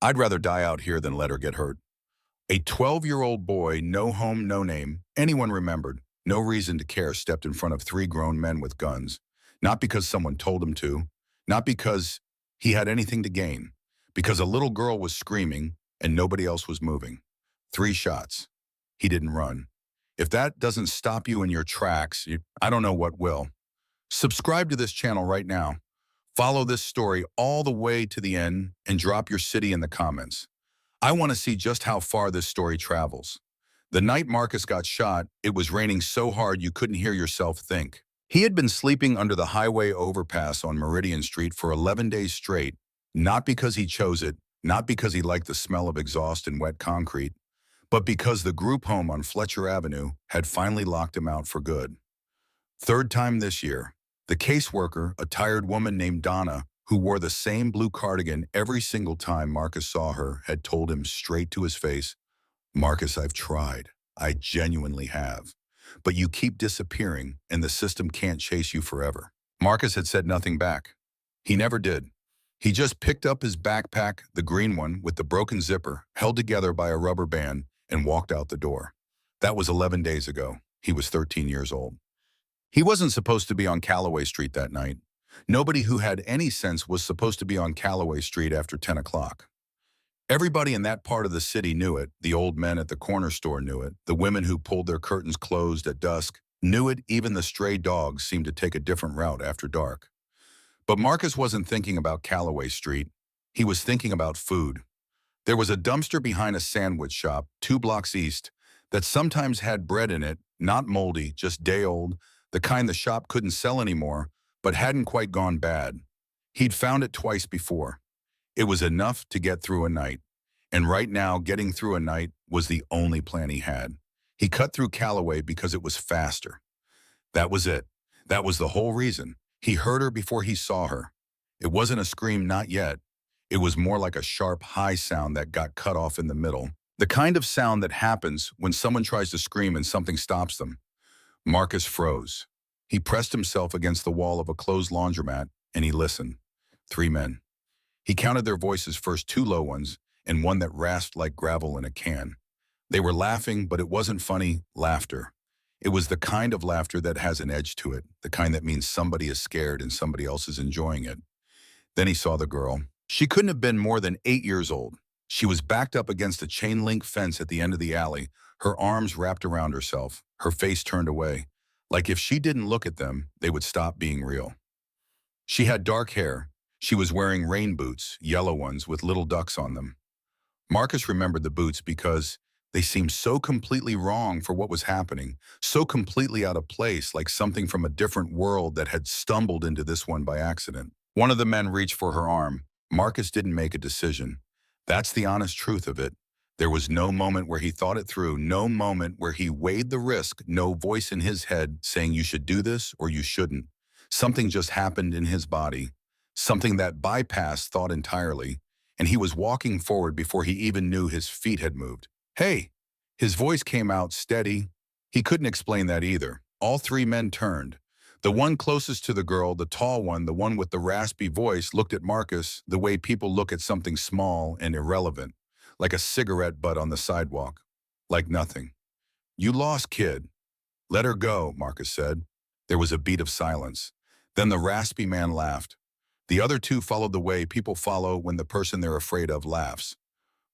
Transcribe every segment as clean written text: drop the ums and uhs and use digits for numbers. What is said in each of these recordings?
I'd rather die out here than let her get hurt. A 12-year-old boy, no home, no name, anyone remembered, no reason to care, stepped in front of three grown men with guns. Not because someone told him to, not because he had anything to gain, because a little girl was screaming and nobody else was moving. 3 shots. He didn't run. If that doesn't stop you in your tracks, I don't know what will. Subscribe to this channel right now. Follow this story all the way to the end and drop your city in the comments. I want to see just how far this story travels. The night Marcus got shot, it was raining so hard you couldn't hear yourself think. He had been sleeping under the highway overpass on Meridian Street for 11 days straight, not because he chose it, not because he liked the smell of exhaust and wet concrete, but because the group home on Fletcher Avenue had finally locked him out for good. Third time this year, the caseworker, a tired woman named Donna, who wore the same blue cardigan every single time Marcus saw her, had told him straight to his face, "Marcus, I've tried. I genuinely have. But you keep disappearing, and the system can't chase you forever." Marcus had said nothing back. He never did. He just picked up his backpack, the green one with the broken zipper, held together by a rubber band, and walked out the door. That was 11 days ago. He was 13 years old. He wasn't supposed to be on Callaway Street that night. Nobody who had any sense was supposed to be on Callaway Street after 10 o'clock. Everybody in that part of the city knew it. The old men at the corner store knew it. The women who pulled their curtains closed at dusk knew it. Even the stray dogs seemed to take a different route after dark. But Marcus wasn't thinking about Callaway Street. He was thinking about food. There was a dumpster behind a sandwich shop 2 blocks east that sometimes had bread in it, not moldy, just day-old, the kind the shop couldn't sell anymore, but hadn't quite gone bad. He'd found it twice before. It was enough to get through a night. And right now, getting through a night was the only plan he had. He cut through Callaway because it was faster. That was it. That was the whole reason. He heard her before he saw her. It wasn't a scream, not yet. It was more like a sharp, high sound that got cut off in the middle. The kind of sound that happens when someone tries to scream and something stops them. Marcus froze. He pressed himself against the wall of a closed laundromat, and he listened. 3 men. He counted their voices, first 2 low ones, and one that rasped like gravel in a can. They were laughing, but it wasn't funny laughter. It was the kind of laughter that has an edge to it, the kind that means somebody is scared and somebody else is enjoying it. Then he saw the girl. She couldn't have been more than 8 years old. She was backed up against a chain-link fence at the end of the alley, her arms wrapped around herself, her face turned away. Like if she didn't look at them, they would stop being real. She had dark hair. She was wearing rain boots, yellow ones with little ducks on them. Marcus remembered the boots because they seemed so completely wrong for what was happening, so completely out of place, like something from a different world that had stumbled into this one by accident. One of the men reached for her arm. Marcus didn't make a decision. That's the honest truth of it. There was no moment where he thought it through, no moment where he weighed the risk, no voice in his head saying you should do this or you shouldn't. Something just happened in his body, something that bypassed thought entirely, and he was walking forward before he even knew his feet had moved. "Hey!" His voice came out steady. He couldn't explain that either. All 3 men turned. The one closest to the girl, the tall one, the one with the raspy voice, looked at Marcus the way people look at something small and irrelevant, like a cigarette butt on the sidewalk, like nothing. "You lost, kid." "Let her go," Marcus said. There was a beat of silence. Then the raspy man laughed. The other 2 followed the way people follow when the person they're afraid of laughs.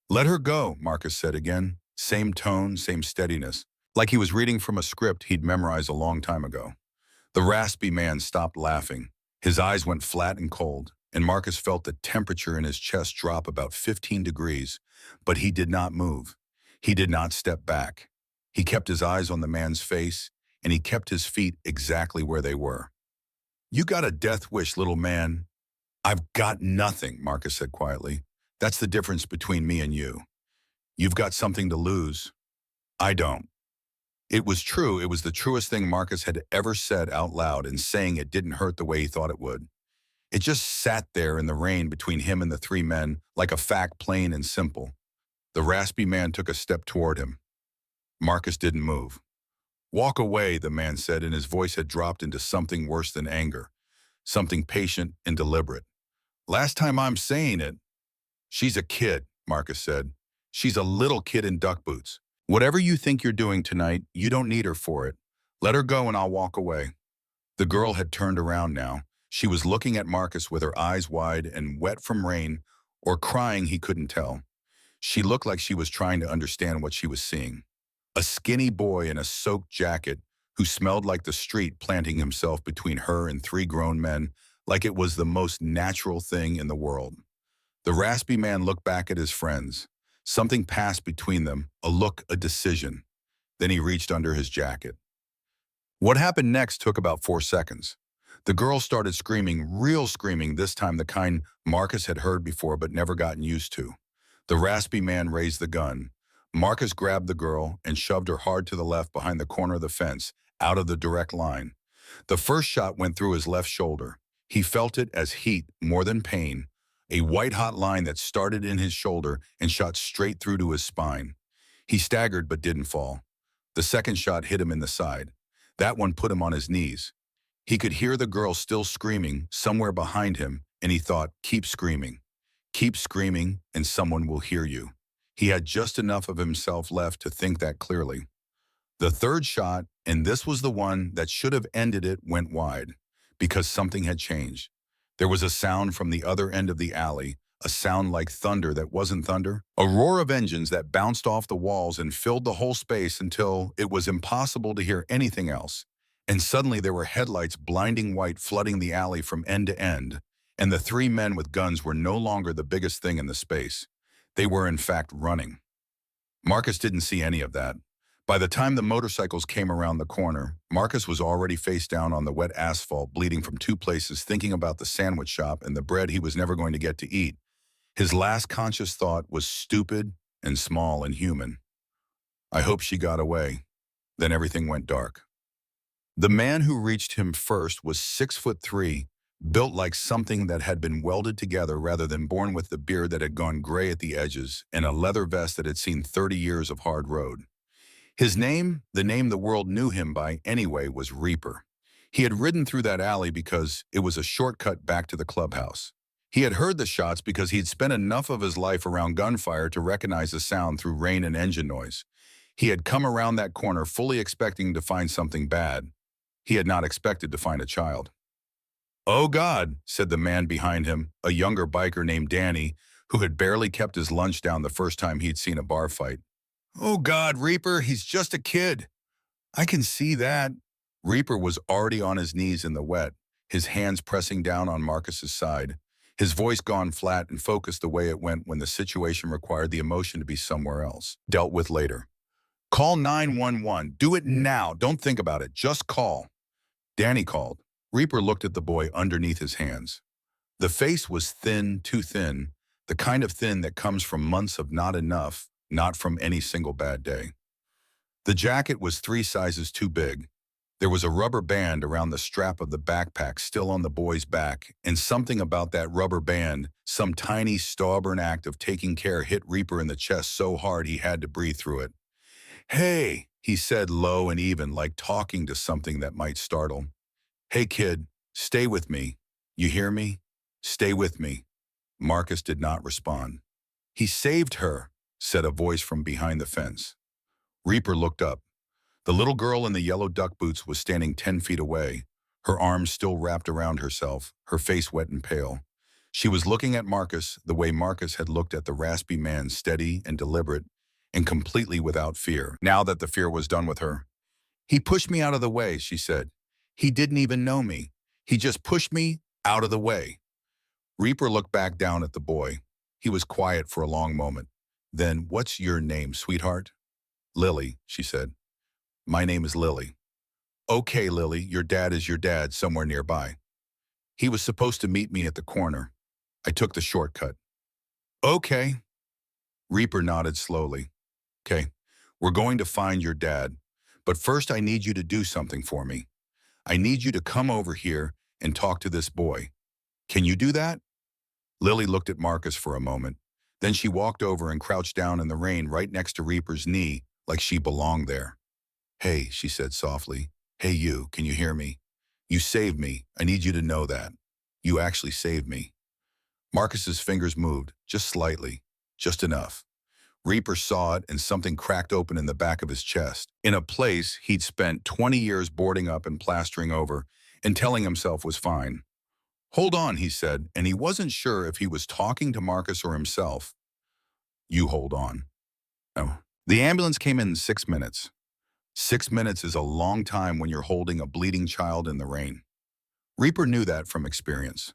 "Let her go," Marcus said again. Same tone, same steadiness, like he was reading from a script he'd memorized a long time ago. The raspy man stopped laughing. His eyes went flat and cold, and Marcus felt the temperature in his chest drop about 15 degrees. But he did not move. He did not step back. He kept his eyes on the man's face, and he kept his feet exactly where they were. "You got a death wish, little man." "I've got nothing," Marcus said quietly. "That's the difference between me and you. You've got something to lose. I don't." It was true. It was the truest thing Marcus had ever said out loud, and saying it didn't hurt the way he thought it would. It just sat there in the rain between him and the 3 men, like a fact, plain and simple. The raspy man took a step toward him. Marcus didn't move. "Walk away," the man said, and his voice had dropped into something worse than anger, something patient and deliberate. "Last time I'm saying it." "She's a kid," Marcus said. She's a little kid in duck boots. Whatever you think you're doing tonight, you don't need her for it. Let her go and I'll walk away. The girl had turned around now. She was looking at Marcus with her eyes wide and wet from rain, or crying, he couldn't tell. She looked like she was trying to understand what she was seeing. A skinny boy in a soaked jacket who smelled like the street, planting himself between her and three grown men like it was the most natural thing in the world. The raspy man looked back at his friends. Something passed between them, a look, a decision. Then he reached under his jacket. What happened next took about 4 seconds. The girl started screaming, real screaming, this time the kind Marcus had heard before but never gotten used to. The raspy man raised the gun. Marcus grabbed the girl and shoved her hard to the left behind the corner of the fence, out of the direct line. The first shot went through his left shoulder. He felt it as heat more than pain, a white-hot line that started in his shoulder and shot straight through to his spine. He staggered but didn't fall. The second shot hit him in the side. That one put him on his knees. He could hear the girl still screaming somewhere behind him, and he thought, keep screaming. Keep screaming, and someone will hear you. He had just enough of himself left to think that clearly. The third shot, and this was the one that should have ended it, went wide, because something had changed. There was a sound from the other end of the alley, a sound like thunder that wasn't thunder, a roar of engines that bounced off the walls and filled the whole space until it was impossible to hear anything else. And suddenly there were headlights blinding white flooding the alley from end to end, and the three men with guns were no longer the biggest thing in the space. They were in fact running. Marcus didn't see any of that. By the time the motorcycles came around the corner, Marcus was already face down on the wet asphalt, bleeding from 2 places, thinking about the sandwich shop and the bread he was never going to get to eat. His last conscious thought was stupid and small and human. I hope she got away. Then everything went dark. The man who reached him first was 6'3", built like something that had been welded together rather than born, with the beard that had gone gray at the edges and a leather vest that had seen 30 years of hard road. His name, the name the world knew him by anyway, was Reaper. He had ridden through that alley because it was a shortcut back to the clubhouse. He had heard the shots because he'd spent enough of his life around gunfire to recognize the sound through rain and engine noise. He had come around that corner fully expecting to find something bad. He had not expected to find a child. "Oh God," said the man behind him, a younger biker named Danny, who had barely kept his lunch down the first time he'd seen a bar fight. "Oh God, Reaper, he's just a kid." "I can see that." Reaper was already on his knees in the wet, his hands pressing down on Marcus's side, his voice gone flat and focused the way it went when the situation required the emotion to be somewhere else, dealt with later. "Call 911. Do it now. Don't think about it. Just call." Danny called. Reaper looked at the boy underneath his hands. The face was thin, too thin, the kind of thin that comes from months of not enough, not from any single bad day. The jacket was 3 sizes too big. There was a rubber band around the strap of the backpack still on the boy's back, and something about that rubber band, some tiny, stubborn act of taking care, hit Reaper in the chest so hard he had to breathe through it. "Hey," he said low and even, like talking to something that might startle. "Hey kid, stay with me. You hear me? Stay with me." Marcus did not respond. "He saved her," said a voice from behind the fence. Reaper looked up. The little girl in the yellow duck boots was standing 10 feet away, her arms still wrapped around herself, her face wet and pale. She was looking at Marcus the way Marcus had looked at the raspy man, steady and deliberate and completely without fear, now that the fear was done with her. "He pushed me out of the way," she said. "He didn't even know me. He just pushed me out of the way." Reaper looked back down at the boy. He was quiet for a long moment. Then, "What's your name, sweetheart?" "Lily," she said. "My name is Lily." "Okay, Lily, your dad is your dad somewhere nearby. He was supposed to meet me at the corner. I took the shortcut." "Okay." Reaper nodded slowly. "Okay, we're going to find your dad, but first I need you to do something for me. I need you to come over here and talk to this boy. Can you do that?" Lily looked at Marcus for a moment. Then she walked over and crouched down in the rain right next to Reaper's knee, like she belonged there. "Hey," she said softly. "Hey you, can you hear me? You saved me. I need you to know that. You actually saved me." Marcus's fingers moved, just slightly. just enough. Reaper saw it and something cracked open in the back of his chest, in a place he'd spent 20 years boarding up and plastering over and telling himself was fine. Hold on, he said, and he wasn't sure if he was talking to Marcus or himself. You hold on. Oh. The ambulance came in 6 minutes. 6 minutes is a long time when you're holding a bleeding child in the rain. Reaper knew that from experience.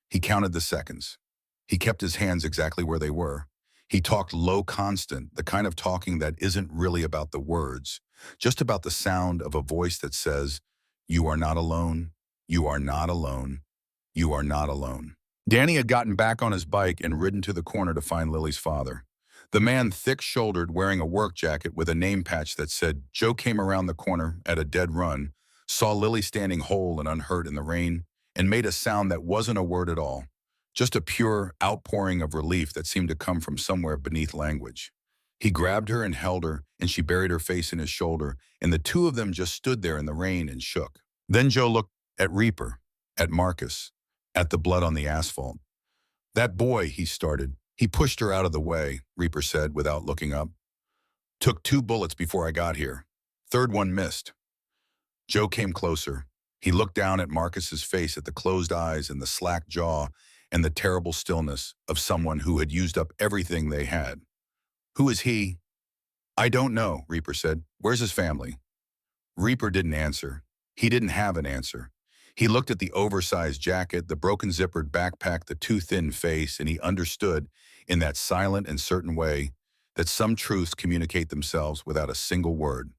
He counted the seconds. He kept his hands exactly where they were. He talked low constant, the kind of talking that isn't really about the words, just about the sound of a voice that says, "You are not alone, you are not alone, you are not alone." Danny had gotten back on his bike and ridden to the corner to find Lily's father. The man, thick-shouldered, wearing a work jacket with a name patch that said, Joe came around the corner at a dead run, saw Lily standing whole and unhurt in the rain, and made a sound that wasn't a word at all, just a pure outpouring of relief that seemed to come from somewhere beneath language. He grabbed her and held her, and she buried her face in his shoulder, and the two of them just stood there in the rain and shook. Then Joe looked at Reaper, at Marcus, at the blood on the asphalt. That boy, he started. He pushed her out of the way, Reaper said without looking up. Took 2 bullets before I got here. Third one missed. Joe came closer. He looked down at Marcus's face, at the closed eyes and the slack jaw and the terrible stillness of someone who had used up everything they had. Who is he? I don't know, Reaper said. Where's his family? Reaper didn't answer. He didn't have an answer. He looked at the oversized jacket, the broken zippered backpack, the too thin face, and he understood, in that silent and certain way, that some truths communicate themselves without a single word.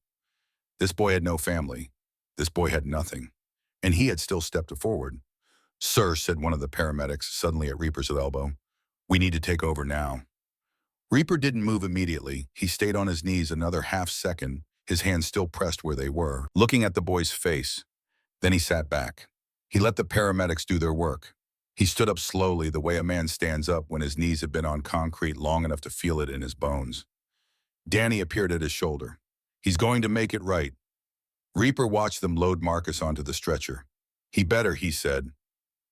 This boy had no family. This boy had nothing. And he had still stepped forward. Sir, said one of the paramedics, suddenly at Reaper's elbow, we need to take over now. Reaper didn't move immediately. He stayed on his knees another half second, his hands still pressed where they were, looking at the boy's face. Then he sat back. He let the paramedics do their work. He stood up slowly, the way a man stands up when his knees have been on concrete long enough to feel it in his bones. Danny appeared at his shoulder. He's going to make it right. Reaper watched them load Marcus onto the stretcher. He better, he said.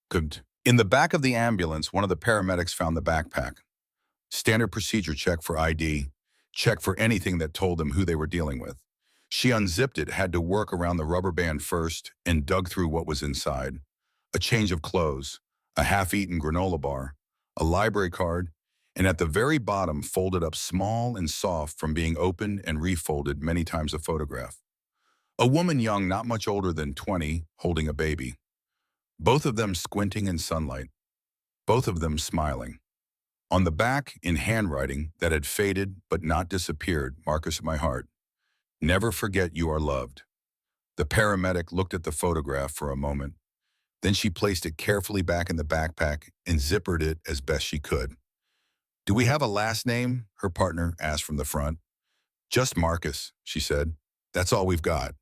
Couldn't. In the back of the ambulance, one of the paramedics found the backpack. Standard procedure check for ID. Check for anything that told them who they were dealing with. She unzipped it, had to work around the rubber band first, and dug through what was inside. A change of clothes, a half-eaten granola bar, a library card, and at the very bottom, folded up small and soft from being opened and refolded many times, a photograph. A woman young, not much older than 20, holding a baby. Both of them squinting in sunlight. Both of them smiling. On the back, in handwriting that had faded but not disappeared, Marcus, my heart. Never forget you are loved. The paramedic looked at the photograph for a moment. Then she placed it carefully back in the backpack and zippered it as best she could. Do we have a last name? Her partner asked from the front. Just Marcus, she said. That's all we've got.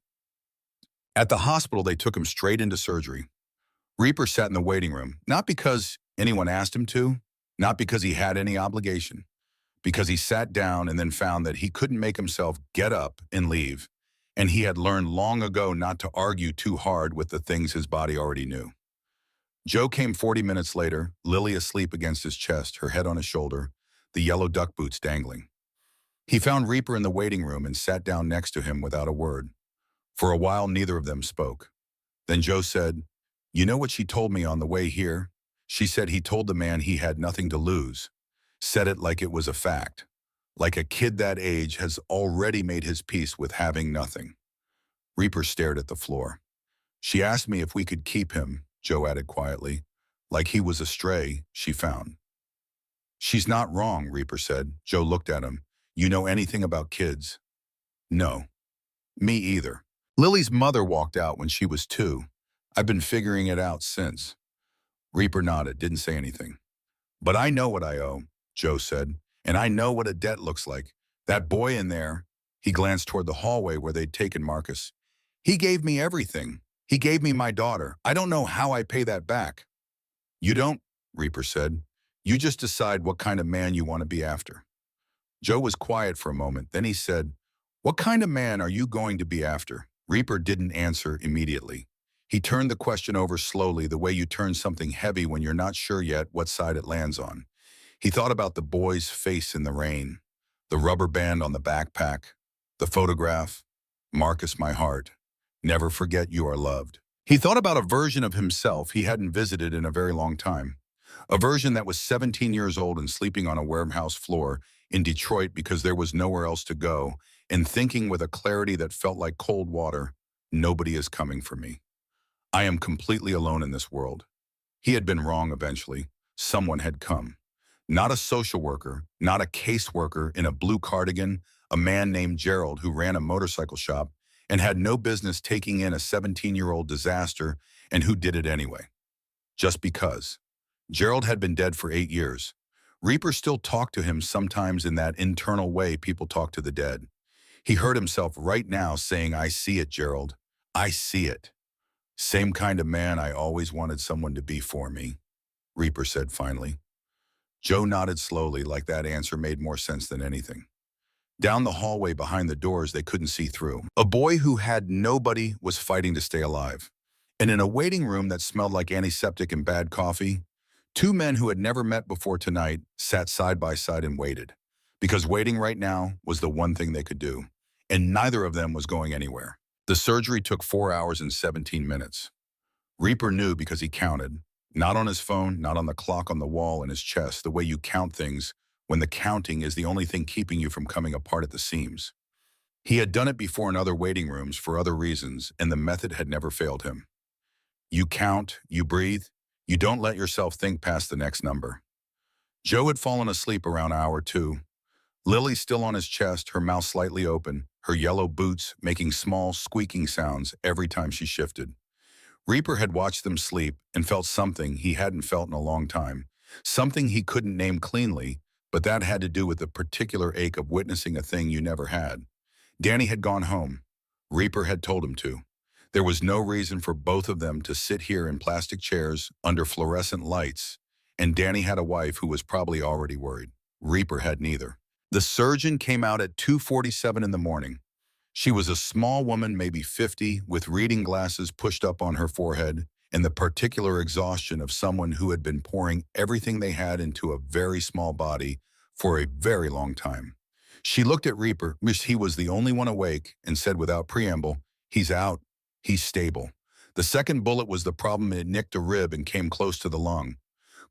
At the hospital, they took him straight into surgery. Reaper sat in the waiting room, not because anyone asked him to, not because he had any obligation, because he sat down and then found that he couldn't make himself get up and leave, and he had learned long ago not to argue too hard with the things his body already knew. Joe came 40 minutes later, Lily asleep against his chest, her head on his shoulder, the yellow duck boots dangling. He found Reaper in the waiting room and sat down next to him without a word. For a while, neither of them spoke. Then Joe said, You know what she told me on the way here? She said he told the man he had nothing to lose. Said it like it was a fact. Like a kid that age has already made his peace with having nothing. Reaper stared at the floor. She asked me if we could keep him, Joe added quietly, like he was a stray she found. She's not wrong, Reaper said. Joe looked at him. You know anything about kids? No. Me either. Lily's mother walked out when she was 2. I've been figuring it out since. Reaper nodded, didn't say anything. But I know what I owe, Joe said, and I know what a debt looks like. That boy in there, he glanced toward the hallway where they'd taken Marcus. He gave me everything. He gave me my daughter. I don't know how I pay that back. You don't, Reaper said. You just decide what kind of man you want to be after. Joe was quiet for a moment. Then he said, What kind of man are you going to be after? Reaper didn't answer immediately. He turned the question over slowly, the way you turn something heavy when you're not sure yet what side it lands on. He thought about the boy's face in the rain, the rubber band on the backpack, the photograph, Marcus, my heart, never forget you are loved. He thought about a version of himself he hadn't visited in a very long time, a version that was 17 years old and sleeping on a warehouse floor in Detroit because there was nowhere else to go, and thinking with a clarity that felt like cold water, nobody is coming for me. I am completely alone in this world. He had been wrong eventually. Someone had come. Not a social worker, not a caseworker in a blue cardigan, a man named Gerald who ran a motorcycle shop and had no business taking in a 17-year-old disaster, and who did it anyway. Just because. Gerald had been dead for 8 years. Reaper still talked to him sometimes in that internal way people talk to the dead. He heard himself right now saying, I see it, Gerald. I see it. Same kind of man I always wanted someone to be for me, Reaper said finally. Joe nodded slowly, like that answer made more sense than anything. Down the hallway behind the doors they couldn't see through, a boy who had nobody was fighting to stay alive. And in a waiting room that smelled like antiseptic and bad coffee, two men who had never met before tonight sat side by side and waited. Because waiting right now was the one thing they could do. And neither of them was going anywhere. The surgery took 4 hours and 17 minutes. Reaper knew because he counted. Not on his phone, not on the clock on the wall in his chest, the way you count things when the counting is the only thing keeping you from coming apart at the seams. He had done it before in other waiting rooms for other reasons, and the method had never failed him. You count, you breathe, you don't let yourself think past the next number. Joe had fallen asleep around hour 2. Lily still on his chest, her mouth slightly open, her yellow boots making small, squeaking sounds every time she shifted. Reaper had watched them sleep and felt something he hadn't felt in a long time, something he couldn't name cleanly, but that had to do with the particular ache of witnessing a thing you never had. Danny had gone home. Reaper had told him to. There was no reason for both of them to sit here in plastic chairs under fluorescent lights, and Danny had a wife who was probably already worried. Reaper had neither. The surgeon came out at 2:47 in the morning. She was a small woman, maybe 50, with reading glasses pushed up on her forehead and the particular exhaustion of someone who had been pouring everything they had into a very small body for a very long time. She looked at Reaper, wished he was the only one awake, and said without preamble, he's out, he's stable. The second bullet was the problem. It nicked a rib and came close to the lung.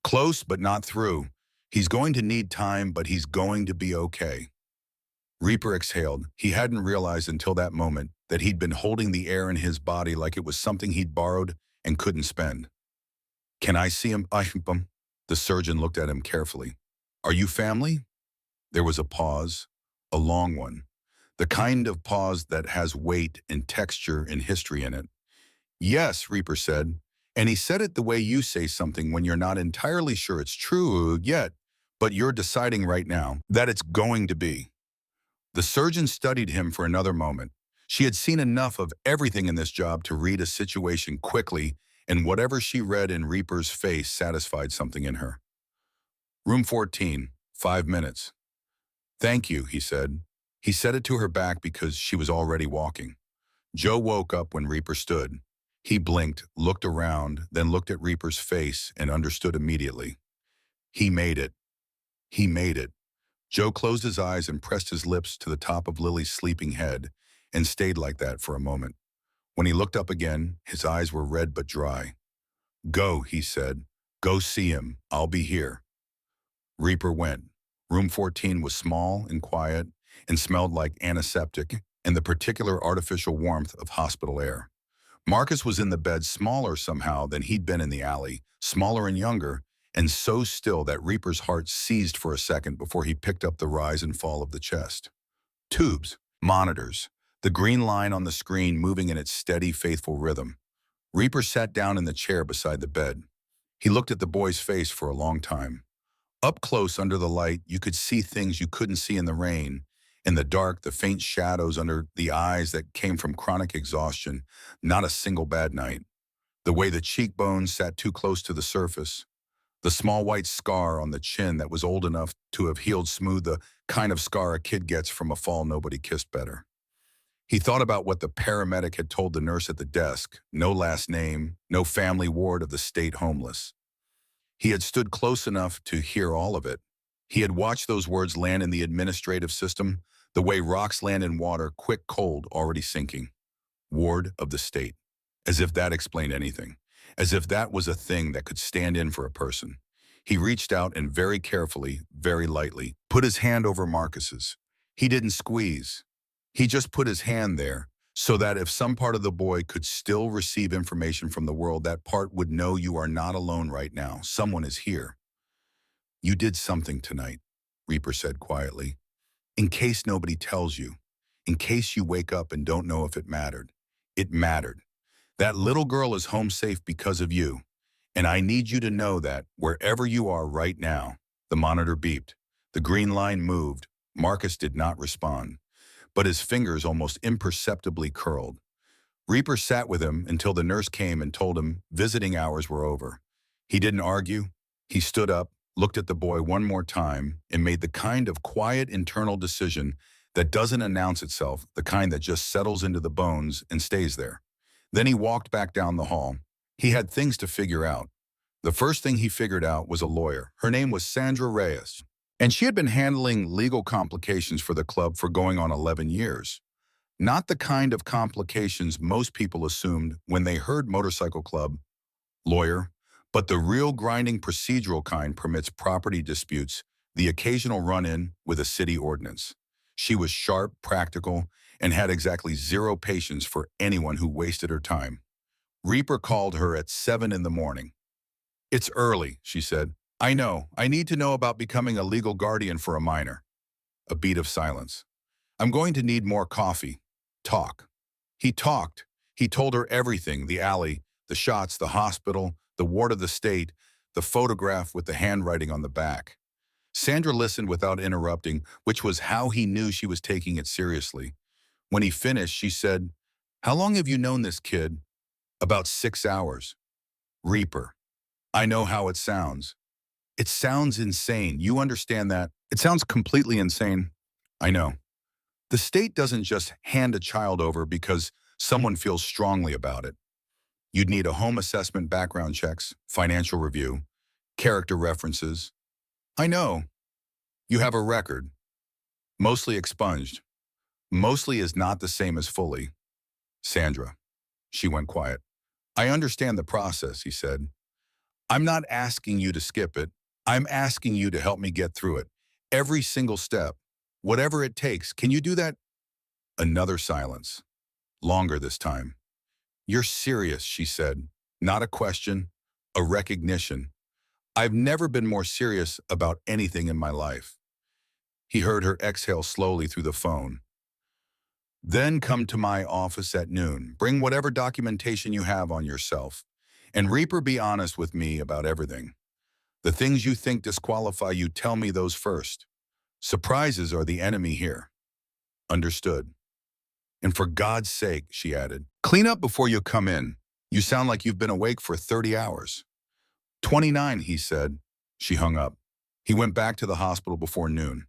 Close, but not through. He's going to need time, but he's going to be okay. Reaper exhaled. He hadn't realized until that moment that he'd been holding the air in his body like it was something he'd borrowed and couldn't spend. Can I see him? The surgeon looked at him carefully. Are you family? There was a pause, a long one. The kind of pause that has weight and texture and history in it. Yes, Reaper said. And he said it the way you say something when you're not entirely sure it's true yet, but you're deciding right now that it's going to be. The surgeon studied him for another moment. She had seen enough of everything in this job to read a situation quickly, and whatever she read in Reaper's face satisfied something in her. Room 14, 5 minutes. Thank you, he said. He said it to her back because she was already walking. Joe woke up when Reaper stood. He blinked, looked around, then looked at Reaper's face and understood immediately. He made it. He made it. Joe closed his eyes and pressed his lips to the top of Lily's sleeping head and stayed like that for a moment. When he looked up again, his eyes were red but dry. Go, he said. Go see him. I'll be here. Reaper went. Room 14 was small and quiet and smelled like antiseptic and the particular artificial warmth of hospital air. Marcus was in the bed, smaller somehow than he'd been in the alley, smaller and younger, and so still that Reaper's heart seized for a second before he picked up the rise and fall of the chest. Tubes, monitors, the green line on the screen moving in its steady, faithful rhythm. Reaper sat down in the chair beside the bed. He looked at the boy's face for a long time. Up close under the light, you could see things you couldn't see in the rain. In the dark, the faint shadows under the eyes that came from chronic exhaustion, not a single bad night. The way the cheekbones sat too close to the surface. The small white scar on the chin that was old enough to have healed smooth, the kind of scar a kid gets from a fall nobody kissed better. He thought about what the paramedic had told the nurse at the desk, no last name, no family ward of the state homeless. He had stood close enough to hear all of it. He had watched those words land in the administrative system, the way rocks land in water, quick, cold, already sinking. Ward of the state. As if that explained anything. As if that was a thing that could stand in for a person. He reached out and very carefully, very lightly, put his hand over Marcus's. He didn't squeeze. He just put his hand there so that if some part of the boy could still receive information from the world, that part would know you are not alone right now. Someone is here. You did something tonight, Reaper said quietly. In case nobody tells you. In case you wake up and don't know if it mattered. It mattered. That little girl is home safe because of you. And I need you to know that wherever you are right now. The monitor beeped. The green line moved. Marcus did not respond, but his fingers almost imperceptibly curled. Reaper sat with him until the nurse came and told him visiting hours were over. He didn't argue. He stood up, looked at the boy one more time, and made the kind of quiet internal decision that doesn't announce itself, the kind that just settles into the bones and stays there. Then he walked back down the hall. He had things to figure out. The first thing he figured out was a lawyer. Her name was Sandra Reyes, and she had been handling legal complications for the club for going on 11 years. Not the kind of complications most people assumed when they heard motorcycle club, lawyer, but the real grinding procedural kind permits property disputes, the occasional run-in with a city ordinance. She was sharp, practical, and had exactly zero patience for anyone who wasted her time. Reaper called her at 7 in the morning. It's early, she said. I know. I need to know about becoming a legal guardian for a minor. A beat of silence. I'm going to need more coffee. Talk. He talked. He told her everything, the alley, the shots, the hospital, the ward of the state, the photograph with the handwriting on the back. Sandra listened without interrupting, which was how he knew she was taking it seriously. When he finished, she said, How long have you known this kid? About 6 hours. Reaper. I know how it sounds. It sounds insane. You understand that? It sounds completely insane. I know. The state doesn't just hand a child over because someone feels strongly about it. You'd need a home assessment, background checks, financial review, character references. I know. You have a record. Mostly expunged. Mostly is not the same as fully. Sandra. She went quiet. I understand the process, he said. I'm not asking you to skip it. I'm asking you to help me get through it. Every single step. Whatever it takes. Can you do that? Another silence. Longer this time. You're serious, she said. Not a question, a recognition. I've never been more serious about anything in my life. He heard her exhale slowly through the phone. Then come to my office at noon. Bring whatever documentation you have on yourself. And Reaper, be honest with me about everything. The things you think disqualify you, tell me those first. Surprises are the enemy here. Understood. And for God's sake, she added, clean up before you come in. You sound like you've been awake for 30 hours. 29, he said. She hung up. He went back to the hospital before noon.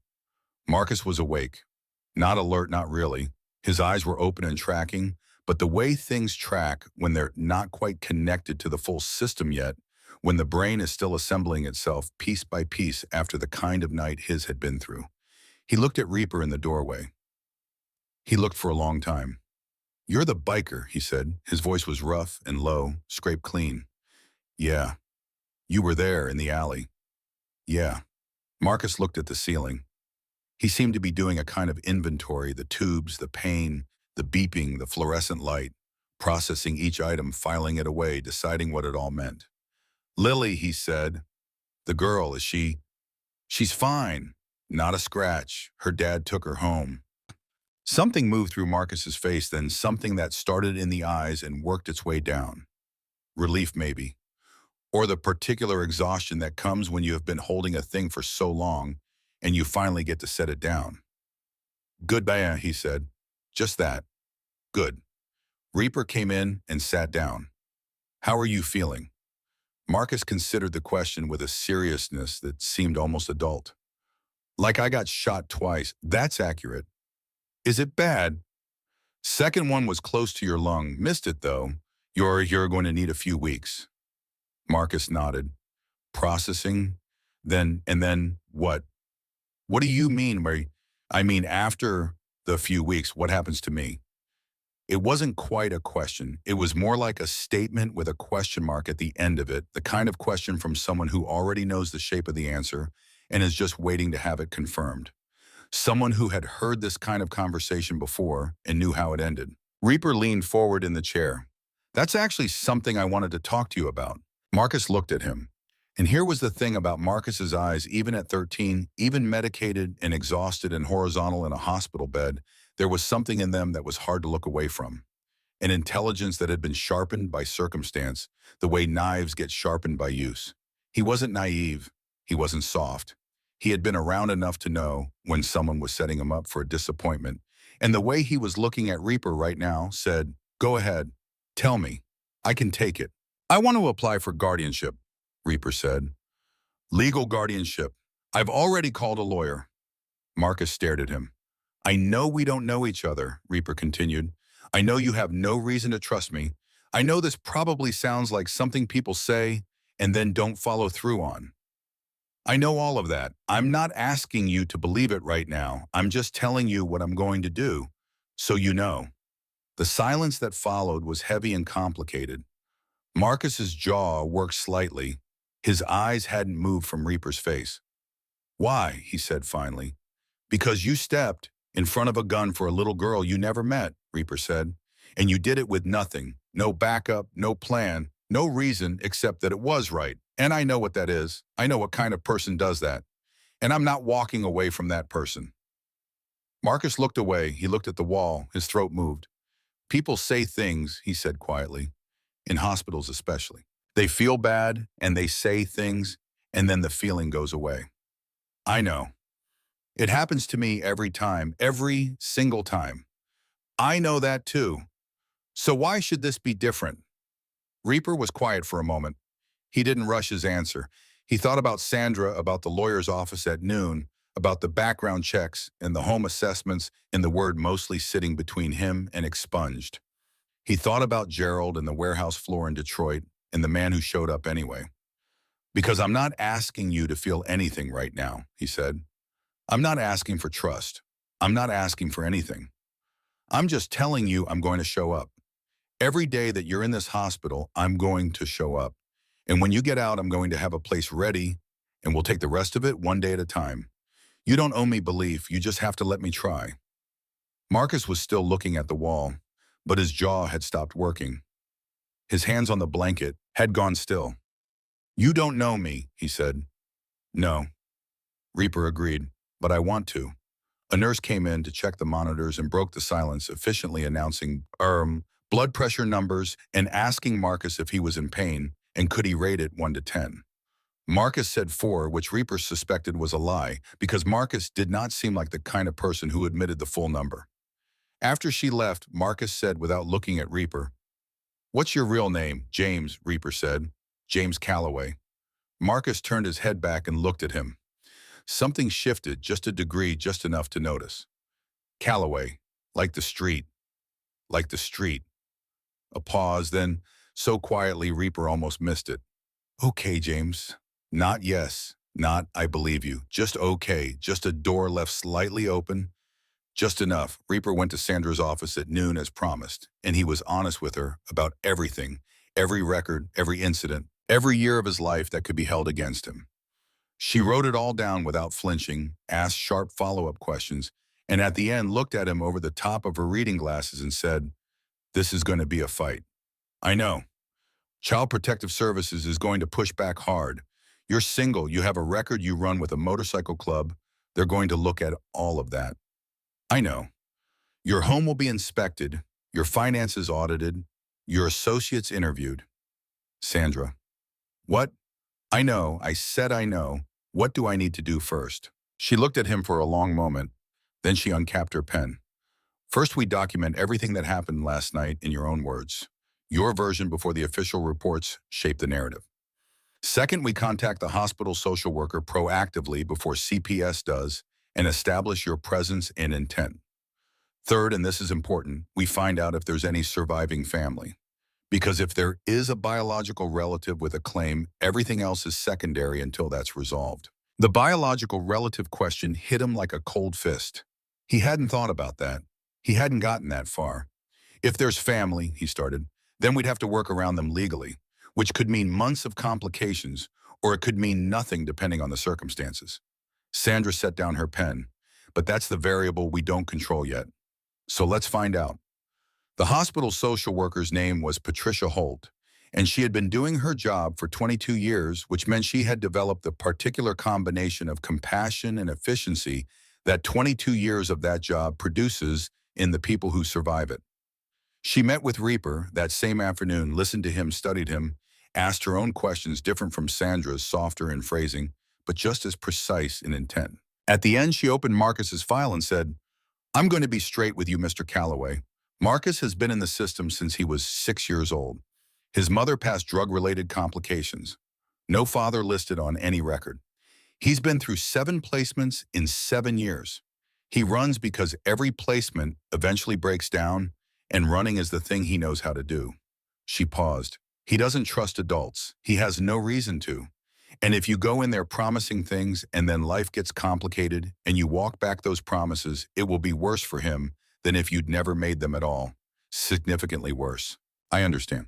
Marcus was awake. Not alert, not really. His eyes were open and tracking, but the way things track when they're not quite connected to the full system yet, when the brain is still assembling itself piece by piece after the kind of night his had been through. He looked at Reaper in the doorway. He looked for a long time. You're the biker, he said. His voice was rough and low, scraped clean. Yeah. You were there in the alley. Yeah. Marcus looked at the ceiling. He seemed to be doing a kind of inventory, the tubes, the pain, the beeping, the fluorescent light, processing each item, filing it away, deciding what it all meant. Lily, he said. The girl, is she? She's fine. Not a scratch. Her dad took her home. Something moved through Marcus's face, then something that started in the eyes and worked its way down. Relief, maybe. Or the particular exhaustion that comes when you have been holding a thing for so long and you finally get to set it down. Goodbye, he said. Just that. Good. Reaper came in and sat down. How are you feeling? Marcus considered the question with a seriousness that seemed almost adult. Like I got shot twice. That's accurate. Is it bad? Second one was close to your lung. Missed it, though. You're going to need a few weeks. Marcus nodded. Processing? And then what? What do you mean, Mary? I mean, after the few weeks, what happens to me? It wasn't quite a question. It was more like a statement with a question mark at the end of it, the kind of question from someone who already knows the shape of the answer and is just waiting to have it confirmed. Someone who had heard this kind of conversation before and knew how it ended. Reaper leaned forward in the chair. That's actually something I wanted to talk to you about. Marcus looked at him. And here was the thing about Marcus's eyes, even at 13, even medicated and exhausted and horizontal in a hospital bed, there was something in them that was hard to look away from. An intelligence that had been sharpened by circumstance, the way knives get sharpened by use. He wasn't naive. He wasn't soft. He had been around enough to know when someone was setting him up for a disappointment. And the way he was looking at Reaper right now said, "Go ahead. Tell me. I can take it." "I want to apply for guardianship," Reaper said. "Legal guardianship. I've already called a lawyer." Marcus stared at him. "I know we don't know each other," Reaper continued. "I know you have no reason to trust me. I know this probably sounds like something people say and then don't follow through on. I know all of that. I'm not asking you to believe it right now. I'm just telling you what I'm going to do, so you know." The silence that followed was heavy and complicated. Marcus's jaw worked slightly. His eyes hadn't moved from Reaper's face. "Why?" he said finally. "Because you stepped in front of a gun for a little girl you never met," Reaper said. "And you did it with nothing, no backup, no plan, no reason except that it was right. And I know what that is. I know what kind of person does that. And I'm not walking away from that person." Marcus looked away. He looked at the wall. His throat moved. "People say things," he said quietly, "in hospitals especially. They feel bad and they say things, and then the feeling goes away. I know. It happens to me every time, every single time. I know that too. So why should this be different?" Reaper was quiet for a moment. He didn't rush his answer. He thought about Sandra, about the lawyer's office at noon, about the background checks and the home assessments and the word mostly sitting between him and expunged. He thought about Gerald and the warehouse floor in Detroit and the man who showed up anyway. "Because I'm not asking you to feel anything right now," he said. "I'm not asking for trust. I'm not asking for anything. I'm just telling you I'm going to show up. Every day that you're in this hospital, I'm going to show up. And when you get out, I'm going to have a place ready, and we'll take the rest of it one day at a time. You don't owe me belief. You just have to let me try." Marcus was still looking at the wall, but his jaw had stopped working. His hands on the blanket had gone still. "You don't know me," he said. "No," Reaper agreed, "but I want to." A nurse came in to check the monitors and broke the silence, efficiently announcing, blood pressure numbers and asking Marcus if he was in pain and could he rate it 1 to 10. Marcus said 4, which Reaper suspected was a lie because Marcus did not seem like the kind of person who admitted the full number. After she left, Marcus said without looking at Reaper, "What's your real name?" "James," Reaper said. "James Calloway." Marcus turned his head back and looked at him. Something shifted just a degree, just enough to notice. "Calloway, like the street, like the street." A pause, then, so quietly Reaper almost missed it. "Okay, James. Not yes, not I believe you. Just okay, just a door left slightly open. Just enough." Reaper went to Sandra's office at noon as promised, and he was honest with her about everything, every record, every incident, every year of his life that could be held against him. She wrote it all down without flinching, asked sharp follow-up questions, and at the end looked at him over the top of her reading glasses and said, "This is going to be a fight. I know. Child Protective Services is going to push back hard. You're single, you have a record you run with a motorcycle club. They're going to look at all of that. I know. Your home will be inspected, your finances audited, your associates interviewed." Sandra. "What? I know. I said I know. What do I need to do first?" She looked at him for a long moment. Then she uncapped her pen. "First, we document everything that happened last night in your own words. Your version before the official reports shape the narrative. Second, we contact the hospital social worker proactively before CPS does and establish your presence and intent. Third, and this is important, we find out if there's any surviving family. Because if there is a biological relative with a claim, everything else is secondary until that's resolved. The biological relative question hit him like a cold fist. He hadn't thought about that. He hadn't gotten that far. If there's family, he started, then we'd have to work around them legally, which could mean months of complications, or it could mean nothing depending on the circumstances. Sandra set down her pen, but that's the variable we don't control yet. So let's find out. The hospital social worker's name was Patricia Holt, and she had been doing her job for 22 years, which meant she had developed the particular combination of compassion and efficiency that 22 years of that job produces in the people who survive it. She met with Reaper that same afternoon, listened to him, studied him, asked her own questions different from Sandra's, softer in phrasing, but just as precise in intent. At the end, she opened Marcus's file and said, "I'm going to be straight with you, Mr. Calloway. Marcus has been in the system since he was 6 years old. His mother passed drug-related complications. No father listed on any record. He's been through 7 placements in 7 years. He runs because every placement eventually breaks down, and running is the thing he knows how to do." She paused. "He doesn't trust adults. He has no reason to. And if you go in there promising things and then life gets complicated and you walk back those promises, it will be worse for him than if you'd never made them at all. Significantly worse." "I understand.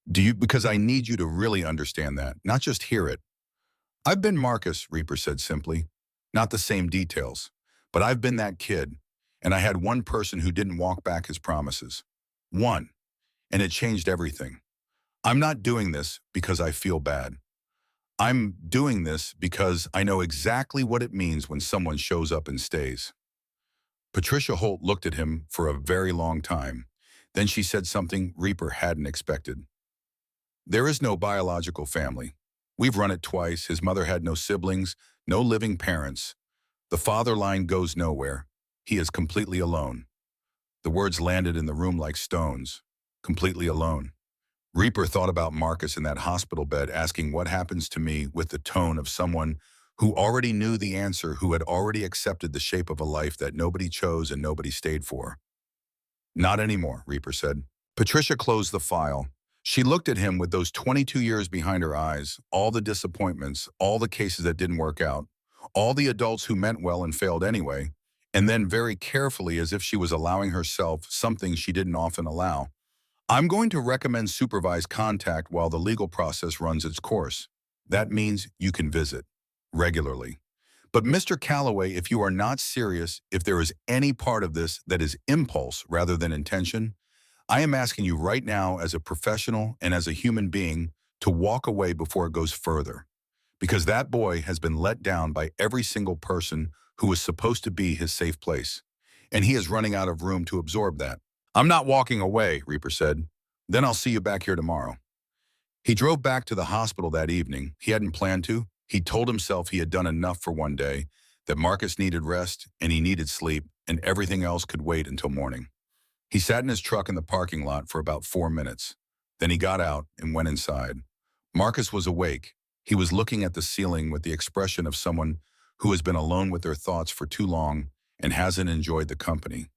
Because I need you to really understand that, not just hear it." "I've been Marcus," Reaper said simply. "Not the same details, but I've been that kid, and I had one person who didn't walk back his promises. One, and it changed everything. I'm not doing this because I feel bad. I'm doing this because I know exactly what it means when someone shows up and stays." Patricia Holt looked at him for a very long time. Then she said something Reaper hadn't expected. "There is no biological family. We've run it twice. His mother had no siblings, no living parents. The father line goes nowhere. He is completely alone." The words landed in the room like stones. Completely alone. Reaper thought about Marcus in that hospital bed asking what happens to me with the tone of someone who already knew the answer, who had already accepted the shape of a life that nobody chose and nobody stayed for. "Not anymore," Reaper said. Patricia closed the file. She looked at him with those 22 years behind her eyes, all the disappointments, all the cases that didn't work out, all the adults who meant well and failed anyway, and then very carefully, as if she was allowing herself something she didn't often allow. "I'm going to recommend supervised contact while the legal process runs its course. That means you can visit regularly. But Mr. Calloway, if you are not serious, if there is any part of this that is impulse rather than intention, I am asking you right now as a professional and as a human being to walk away before it goes further. Because that boy has been let down by every single person who was supposed to be his safe place. And he is running out of room to absorb that." "I'm not walking away," Reaper said. "Then I'll see you back here tomorrow." He drove back to the hospital that evening. He hadn't planned to. He told himself he had done enough for one day, that Marcus needed rest and he needed sleep, and everything else could wait until morning. He sat in his truck in the parking lot for about 4 minutes. Then he got out and went inside. Marcus was awake. He was looking at the ceiling with the expression of someone who has been alone with their thoughts for too long and hasn't enjoyed the company.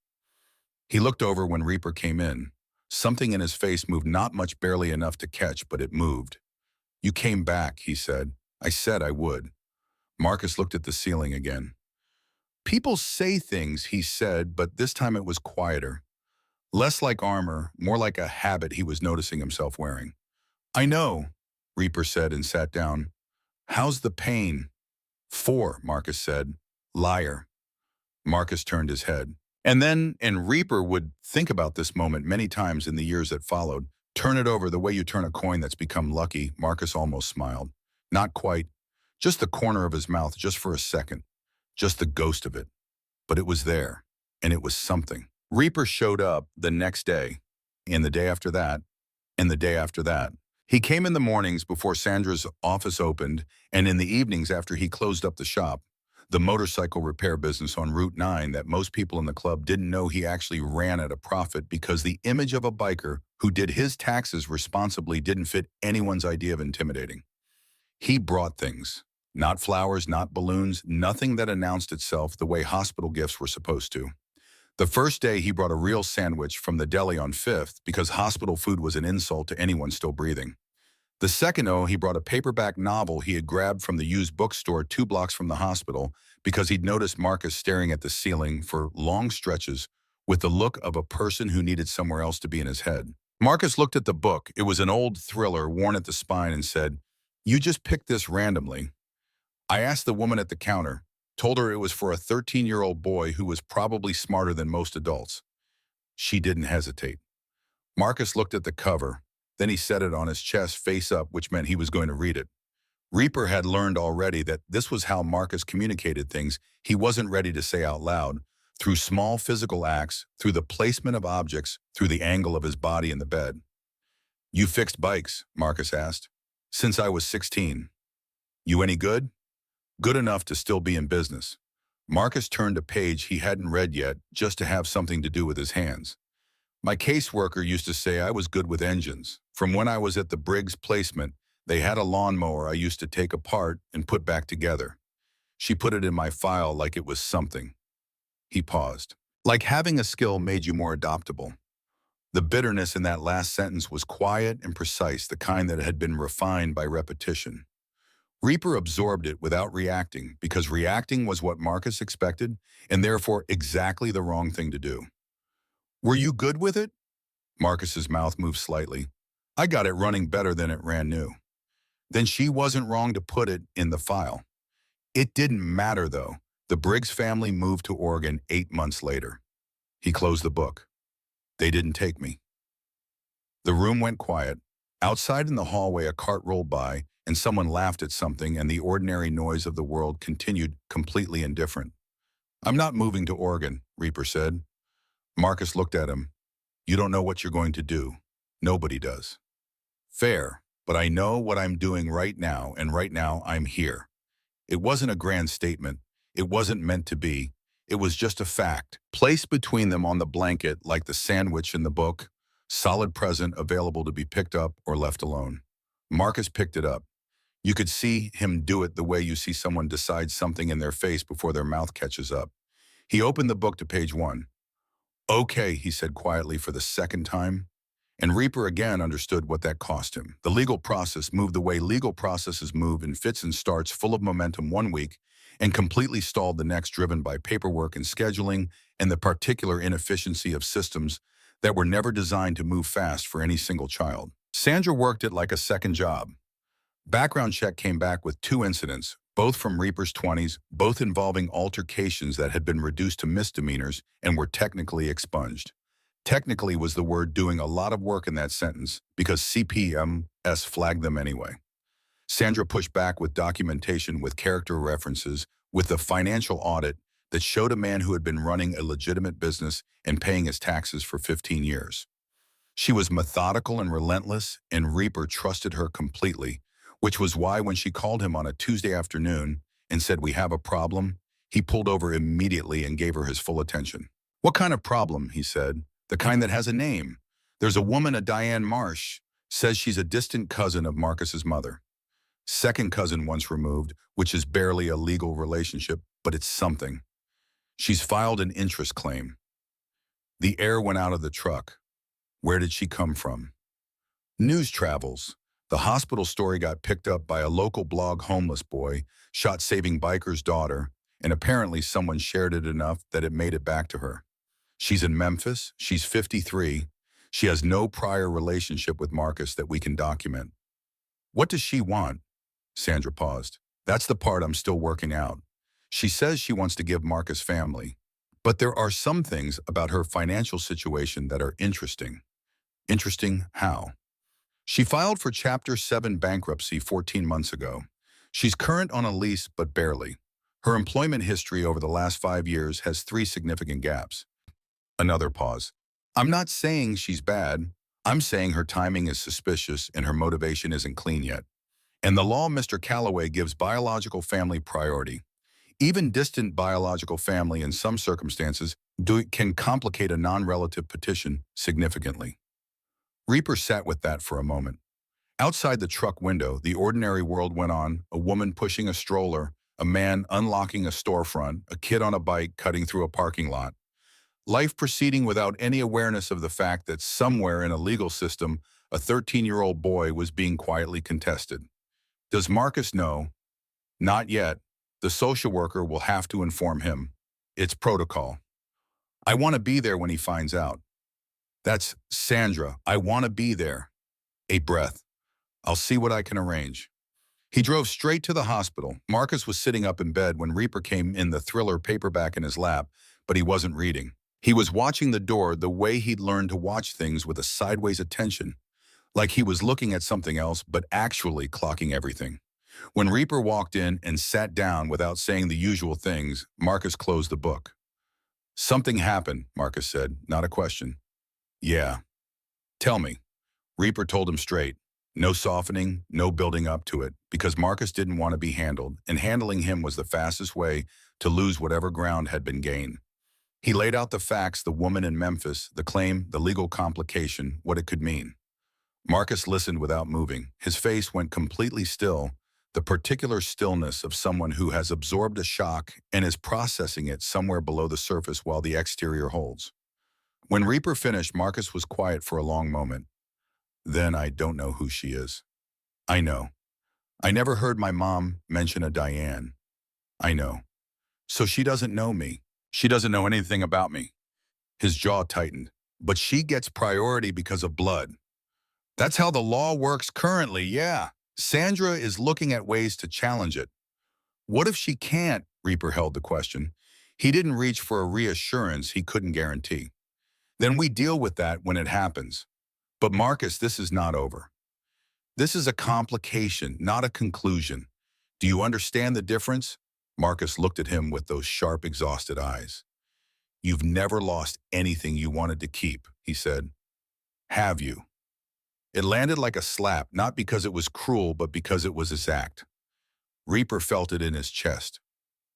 He looked over when Reaper came in. Something in his face moved, not much, barely enough to catch, but it moved. "You came back," he said. "I said I would." Marcus looked at the ceiling again. "People say things," he said, but this time it was quieter. Less like armor, more like a habit he was noticing himself wearing. "I know," Reaper said and sat down. "How's the pain?" "4," Marcus said. "Liar." Marcus turned his head. And Reaper would think about this moment many times in the years that followed. Turn it over the way you turn a coin that's become lucky. Marcus almost smiled. Not quite. Just the corner of his mouth, just for a second. Just the ghost of it. But it was there. And it was something. Reaper showed up the next day, and the day after that, and the day after that. He came in the mornings before Sandra's office opened, and in the evenings after he closed up the shop, the motorcycle repair business on Route 9 that most people in the club didn't know he actually ran at a profit, because the image of a biker who did his taxes responsibly didn't fit anyone's idea of intimidating. He brought things. Not flowers, not balloons, nothing that announced itself the way hospital gifts were supposed to. The first day he brought a real sandwich from the deli on 5th because hospital food was an insult to anyone still breathing. The second he brought a paperback novel he had grabbed from the used bookstore 2 blocks from the hospital because he'd noticed Marcus staring at the ceiling for long stretches with the look of a person who needed somewhere else to be in his head. Marcus looked at the book. It was an old thriller worn at the spine and said, "You just picked this randomly." I asked the woman at the counter, told her it was for a 13-year-old boy who was probably smarter than most adults. She didn't hesitate. Marcus looked at the cover. Then he set it on his chest face up, which meant he was going to read it. Reaper had learned already that this was how Marcus communicated things he wasn't ready to say out loud, through small physical acts, through the placement of objects, through the angle of his body in the bed. "You fixed bikes?" Marcus asked. "Since I was 16. You any good?" "Good enough to still be in business." Marcus turned a page he hadn't read yet just to have something to do with his hands. "My caseworker used to say I was good with engines. From when I was at the Briggs placement, they had a lawnmower I used to take apart and put back together. She put it in my file like it was something." He paused. Like having a skill made you more adaptable. The bitterness in that last sentence was quiet and precise, the kind that had been refined by repetition. Reaper absorbed it without reacting, because reacting was what Marcus expected, and therefore exactly the wrong thing to do. "Were you good with it?" Marcus's mouth moved slightly. "I got it running better than it ran new." Then she wasn't wrong to put it in the file. It didn't matter, though. The Briggs family moved to Oregon 8 months later. He closed the book. "They didn't take me." The room went quiet. Outside in the hallway, a cart rolled by, and someone laughed at something, and the ordinary noise of the world continued, completely indifferent. "I'm not moving to Oregon," Reaper said. Marcus looked at him. "You don't know what you're going to do. Nobody does." "Fair, but I know what I'm doing right now, and right now I'm here." It wasn't a grand statement. It wasn't meant to be. It was just a fact, placed between them on the blanket like the sandwich in the book, solid present available to be picked up or left alone. Marcus picked it up. You could see him do it the way you see someone decide something in their face before their mouth catches up. He opened the book to page 1. "Okay," he said quietly for the second time. And Reaper again understood what that cost him. The legal process moved the way legal processes move in fits and starts, full of momentum one week and completely stalled the next, driven by paperwork and scheduling and the particular inefficiency of systems that were never designed to move fast for any single child. Sandra worked it like a second job. Background check came back with 2 incidents, both from Reaper's 20s, both involving altercations that had been reduced to misdemeanors and were technically expunged. Technically was the word doing a lot of work in that sentence because CPMS flagged them anyway. Sandra pushed back with documentation, with character references, with the financial audit that showed a man who had been running a legitimate business and paying his taxes for 15 years. She was methodical and relentless, and Reaper trusted her completely, which was why when she called him on a Tuesday afternoon and said, "We have a problem," he pulled over immediately and gave her his full attention. "What kind of problem?" he said. "The kind that has a name. There's a woman, a Diane Marsh, says she's a distant cousin of Marcus's mother. Second cousin once removed, which is barely a legal relationship, but it's something. She's filed an interest claim. The air went out of the truck. Where did she come from?" News travels. The hospital story got picked up by a local blog. Homeless boy shot saving biker's daughter, and apparently someone shared it enough that it made it back to her. She's in Memphis. She's 53. She has no prior relationship with Marcus that we can document. "What does she want?" Sandra paused. "That's the part I'm still working out. She says she wants to give Marcus family. But there are some things about her financial situation that are interesting." "Interesting how?" "She filed for Chapter 7 bankruptcy 14 months ago. She's current on a lease, but barely. Her employment history over the last 5 years has 3 significant gaps." Another pause. "I'm not saying she's bad. I'm saying her timing is suspicious and her motivation isn't clean yet. And the law, Mr. Calloway, gives biological family priority. Even distant biological family in some circumstances can complicate a non-relative petition significantly." Reaper sat with that for a moment. Outside the truck window, the ordinary world went on, a woman pushing a stroller, a man unlocking a storefront, a kid on a bike cutting through a parking lot. Life proceeding without any awareness of the fact that somewhere in a legal system, A 13-year-old boy was being quietly contested. Does Marcus know? Not yet. The social worker will have to inform him. It's protocol. I want to be there when he finds out. That's Sandra. I want to be there. A breath. I'll see what I can arrange. He drove straight to the hospital. Marcus was sitting up in bed when Reaper came in, the thriller paperback in his lap, but he wasn't reading. He was watching the door the way he'd learned to watch things, with a sideways attention, like he was looking at something else but actually clocking everything. When Reaper walked in and sat down without saying the usual things, Marcus closed the book. Something happened, Marcus said, not a question. Yeah. Tell me. Reaper told him straight. No softening, no building up to it, because Marcus didn't want to be handled, and handling him was the fastest way to lose whatever ground had been gained. He laid out the facts: the woman in Memphis, the claim, the legal complication, what it could mean. Marcus listened without moving. His face went completely still, the particular stillness of someone who has absorbed a shock and is processing it somewhere below the surface while the exterior holds. When Reaper finished, Marcus was quiet for a long moment. Then I don't know who she is. I know. I never heard my mom mention a Diane. I know. So she doesn't know me. She doesn't know anything about me. His jaw tightened. But she gets priority because of blood. That's how the law works currently, yeah. Sandra is looking at ways to challenge it. What if she can't? Reaper held the question. He didn't reach for a reassurance he couldn't guarantee. Then we deal with that when it happens. But Marcus, this is not over. This is a complication, not a conclusion. Do you understand the difference? Marcus looked at him with those sharp, exhausted eyes. You've never lost anything you wanted to keep, he said. Have you? It landed like a slap, not because it was cruel, but because it was exact. Reaper felt it in his chest.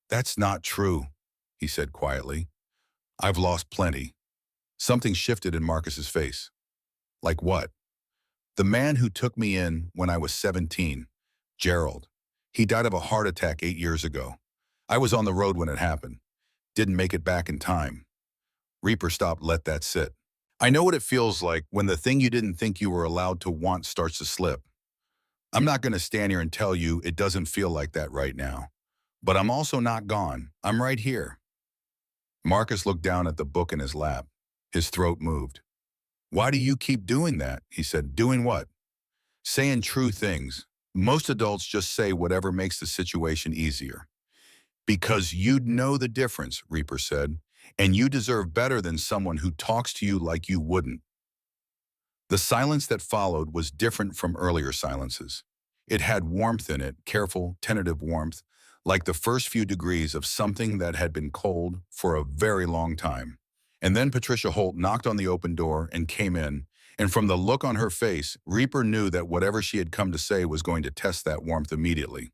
That's not true, he said quietly. I've lost plenty. Something shifted in Marcus's face. Like what? The man who took me in when I was 17, Gerald. He died of a heart attack 8 years ago. I was on the road when it happened. Didn't make it back in time. Reaper stopped. Let that sit. I know what it feels like when the thing you didn't think you were allowed to want starts to slip. I'm not going to stand here and tell you it doesn't feel like that right now. But I'm also not gone. I'm right here. Marcus looked down at the book in his lap. His throat moved. Why do you keep doing that? He said. Doing what? Saying true things. Most adults just say whatever makes the situation easier. Because you'd know the difference, Reaper said, and you deserve better than someone who talks to you like you wouldn't. The silence that followed was different from earlier silences. It had warmth in it, careful, tentative warmth, like the first few degrees of something that had been cold for a very long time. And then Patricia Holt knocked on the open door and came in, and from the look on her face, Reaper knew that whatever she had come to say was going to test that warmth immediately.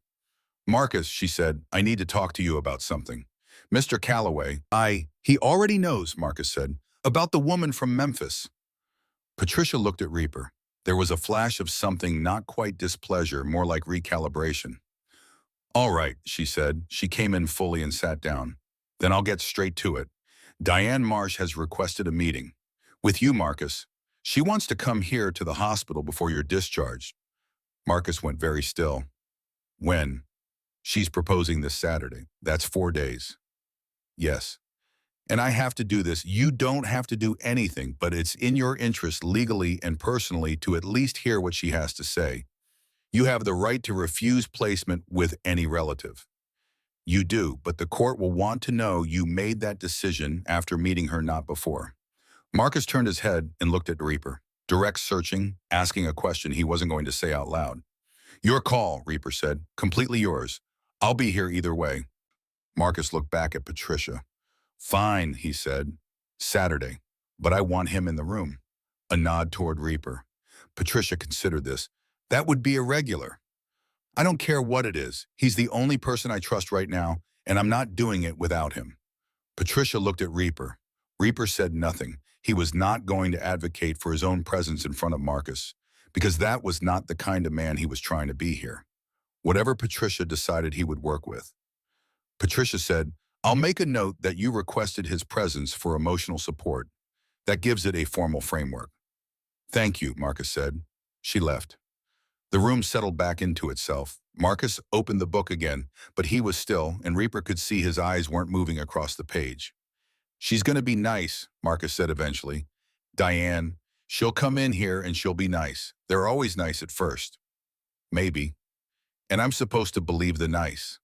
Marcus, she said, I need to talk to you about something. Mr. Calloway, he already knows, Marcus said, about the woman from Memphis. Patricia looked at Reaper. There was a flash of something, not quite displeasure, more like recalibration. All right, she said. She came in fully and sat down. Then I'll get straight to it. Diane Marsh has requested a meeting. With you, Marcus. She wants to come here to the hospital before you're discharged. Marcus went very still. When? She's proposing this Saturday. That's 4 days. Yes. And I have to do this. You don't have to do anything, but it's in your interest legally and personally to at least hear what she has to say. You have the right to refuse placement with any relative. You do, but the court will want to know you made that decision after meeting her, not before. Marcus turned his head and looked at Reaper, direct, searching, asking a question he wasn't going to say out loud. Your call, Reaper said, completely yours. I'll be here either way. Marcus looked back at Patricia. Fine, he said. Saturday, but I want him in the room. A nod toward Reaper. Patricia considered this. That would be irregular. I don't care what it is. He's the only person I trust right now, and I'm not doing it without him. Patricia looked at Reaper. Reaper said nothing. He was not going to advocate for his own presence in front of Marcus, because that was not the kind of man he was trying to be here. Whatever Patricia decided, he would work with. Patricia said, I'll make a note that you requested his presence for emotional support. That gives it a formal framework. Thank you, Marcus said. She left. The room settled back into itself. Marcus opened the book again, but he was still, and Reaper could see his eyes weren't moving across the page. She's going to be nice, Marcus said eventually. Diane, she'll come in here and she'll be nice. They're always nice at first. Maybe. And I'm supposed to believe the nice.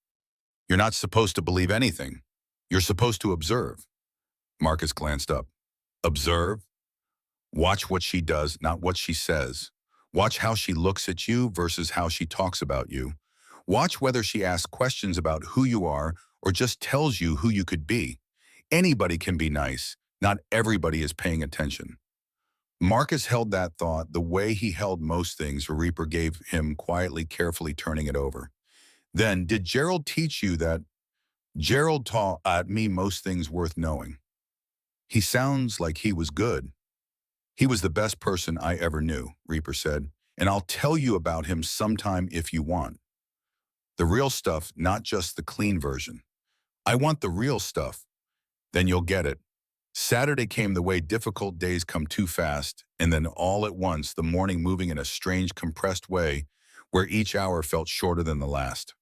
You're not supposed to believe anything. You're supposed to observe. Marcus glanced up. Observe? Watch what she does, not what she says. Watch how she looks at you versus how she talks about you. Watch whether she asks questions about who you are or just tells you who you could be. Anybody can be nice. Not everybody is paying attention. Marcus held that thought the way he held most things Reaper gave him, quietly, carefully turning it over. Then, did Gerald teach you that? Gerald taught me most things worth knowing. He sounds like he was good. He was the best person I ever knew, Reaper said, and I'll tell you about him sometime if you want. The real stuff, not just the clean version. I want the real stuff. Then you'll get it. Saturday came the way difficult days come too fast, and then all at once the morning moving in a strange compressed way where each hour felt shorter than the last.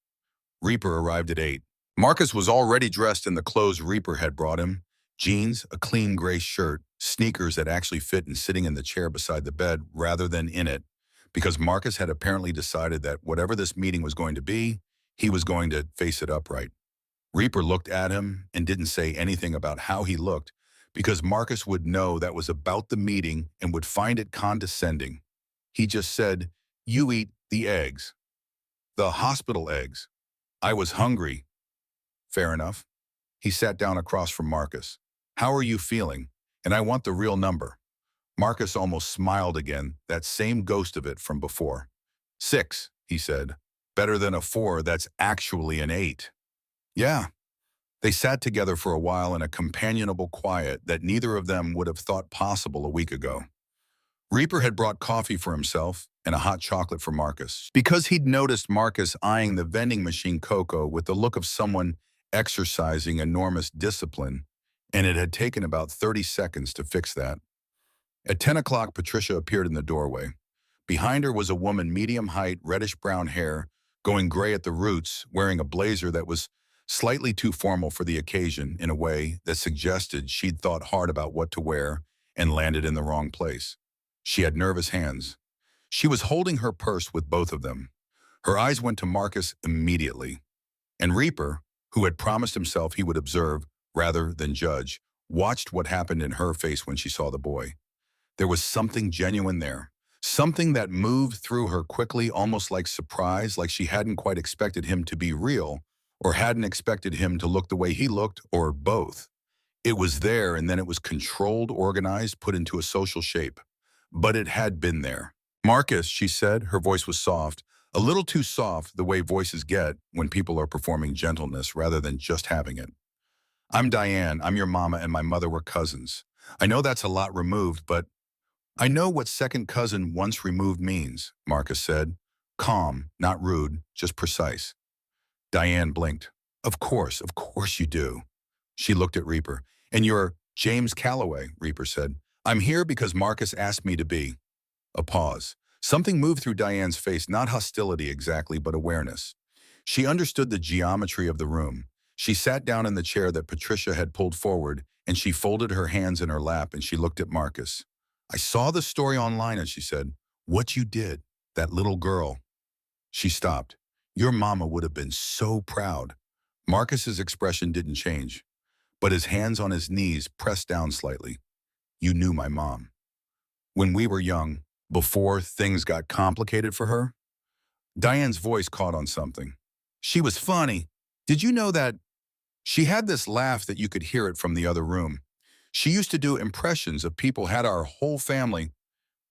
Reaper arrived at 8. Marcus was already dressed in the clothes Reaper had brought him. Jeans, a clean gray shirt, sneakers that actually fit, and sitting in the chair beside the bed rather than in it, because Marcus had apparently decided that whatever this meeting was going to be, he was going to face it upright. Reaper looked at him and didn't say anything about how he looked, because Marcus would know that was about the meeting and would find it condescending. He just said, "You eat the eggs. The hospital eggs. I was hungry." Fair enough. He sat down across from Marcus. "How are you feeling? And I want the real number." Marcus almost smiled again, that same ghost of it from before. 6, he said. Better than a 4 that's actually an 8. Yeah. They sat together for a while in a companionable quiet that neither of them would have thought possible a week ago. Reaper had brought coffee for himself and a hot chocolate for Marcus, because he'd noticed Marcus eyeing the vending machine cocoa with the look of someone exercising enormous discipline, and it had taken about 30 seconds to fix that. At 10 o'clock, Patricia appeared in the doorway. Behind her was a woman medium height, reddish-brown hair, going gray at the roots, wearing a blazer that was slightly too formal for the occasion in a way that suggested she'd thought hard about what to wear and landed in the wrong place. She had nervous hands. She was holding her purse with both of them. Her eyes went to Marcus immediately. And Reaper, who had promised himself he would observe rather than judge, watched what happened in her face when she saw the boy. There was something genuine there. Something that moved through her quickly, almost like surprise, like she hadn't quite expected him to be real, or hadn't expected him to look the way he looked, or both. It was there, and then it was controlled, organized, put into a social shape. But it had been there. "Marcus," she said, her voice was soft, a little too soft, the way voices get when people are performing gentleness rather than just having it. "I'm Diane, I'm your mama, and my mother were cousins. I know that's a lot removed, but I know what second cousin once removed means," Marcus said. Calm, not rude, just precise. Diane blinked. Of course you do." She looked at Reaper. "And you're James Calloway," Reaper said. "I'm here because Marcus asked me to be." A pause. Something moved through Diane's face, not hostility exactly, but awareness. She understood the geometry of the room. She sat down in the chair that Patricia had pulled forward, and she folded her hands in her lap and she looked at Marcus. "I saw the story online," and she said, "what you did, that little girl." She stopped. "Your mama would have been so proud." Marcus's expression didn't change, but his hands on his knees pressed down slightly. "You knew my mom. When we were young, before things got complicated for her?" Diane's voice caught on something. "She was funny. Did you know that?" She had this laugh that you could hear it from the other room. She used to do impressions of people, had our whole family.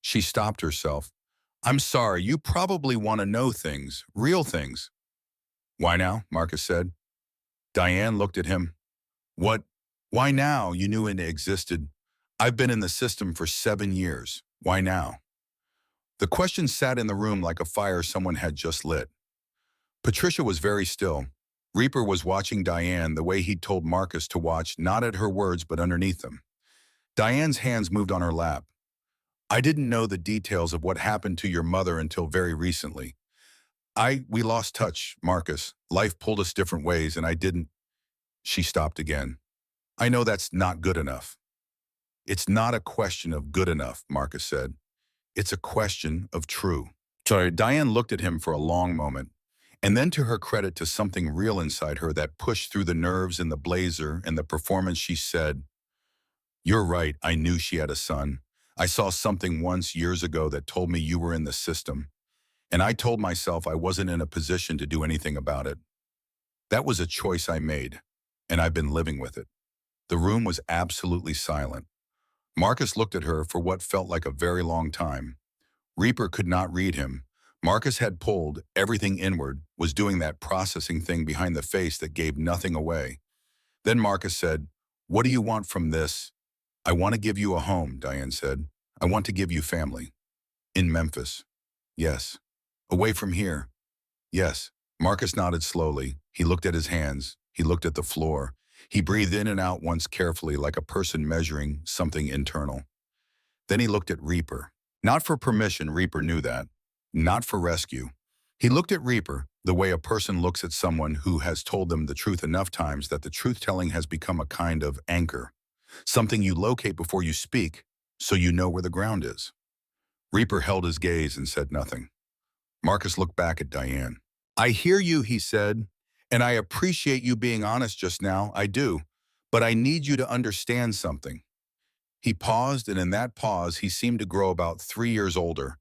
She stopped herself. "I'm sorry, you probably want to know things, real things." "Why now?" Marcus said. Diane looked at him. "What? Why now? You knew it existed. I've been in the system for 7 years. Why now?" The question sat in the room like a fire someone had just lit. Patricia was very still. Reaper was watching Diane the way he'd told Marcus to watch, not at her words but underneath them. Diane's hands moved on her lap. I didn't know the details of what happened to your mother until very recently. We lost touch, Marcus. Life pulled us different ways and I didn't. She stopped again. I know that's not good enough. It's not a question of good enough, Marcus said. It's a question of true. Sorry, Diane looked at him for a long moment, and then to her credit to something real inside her that pushed through the nerves and the blazer and the performance, she said, "You're right, I knew she had a son. I saw something once years ago that told me you were in the system, and I told myself I wasn't in a position to do anything about it. That was a choice I made, and I've been living with it." The room was absolutely silent. Marcus looked at her for what felt like a very long time. Reaper could not read him. Marcus had pulled everything inward, was doing that processing thing behind the face that gave nothing away. Then Marcus said, "What do you want from this?" "I want to give you a home," Diane said. "I want to give you family." "In Memphis?" "Yes." "Away from here?" "Yes." Marcus nodded slowly. He looked at his hands. He looked at the floor. He breathed in and out once carefully, like a person measuring something internal. Then he looked at Reaper. Not for permission, Reaper knew that. Not for rescue. He looked at Reaper the way a person looks at someone who has told them the truth enough times that the truth-telling has become a kind of anchor. Something you locate before you speak, so you know where the ground is. Reaper held his gaze and said nothing. Marcus looked back at Diane. "I hear you," he said, "and I appreciate you being honest just now, I do. But I need you to understand something." He paused, and in that pause, he seemed to grow about 3 years older.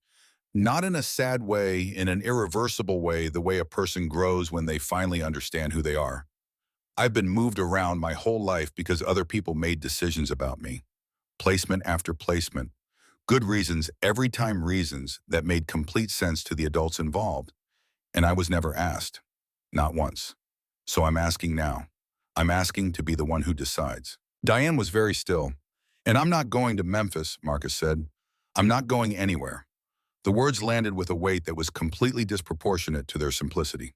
Not in a sad way, in an irreversible way, the way a person grows when they finally understand who they are. "I've been moved around my whole life because other people made decisions about me. Placement after placement. Good reasons, every time reasons that made complete sense to the adults involved. And I was never asked. Not once. So I'm asking now. I'm asking to be the one who decides." Diane was very still. "And I'm not going to Memphis," Marcus said. "I'm not going anywhere." The words landed with a weight that was completely disproportionate to their simplicity.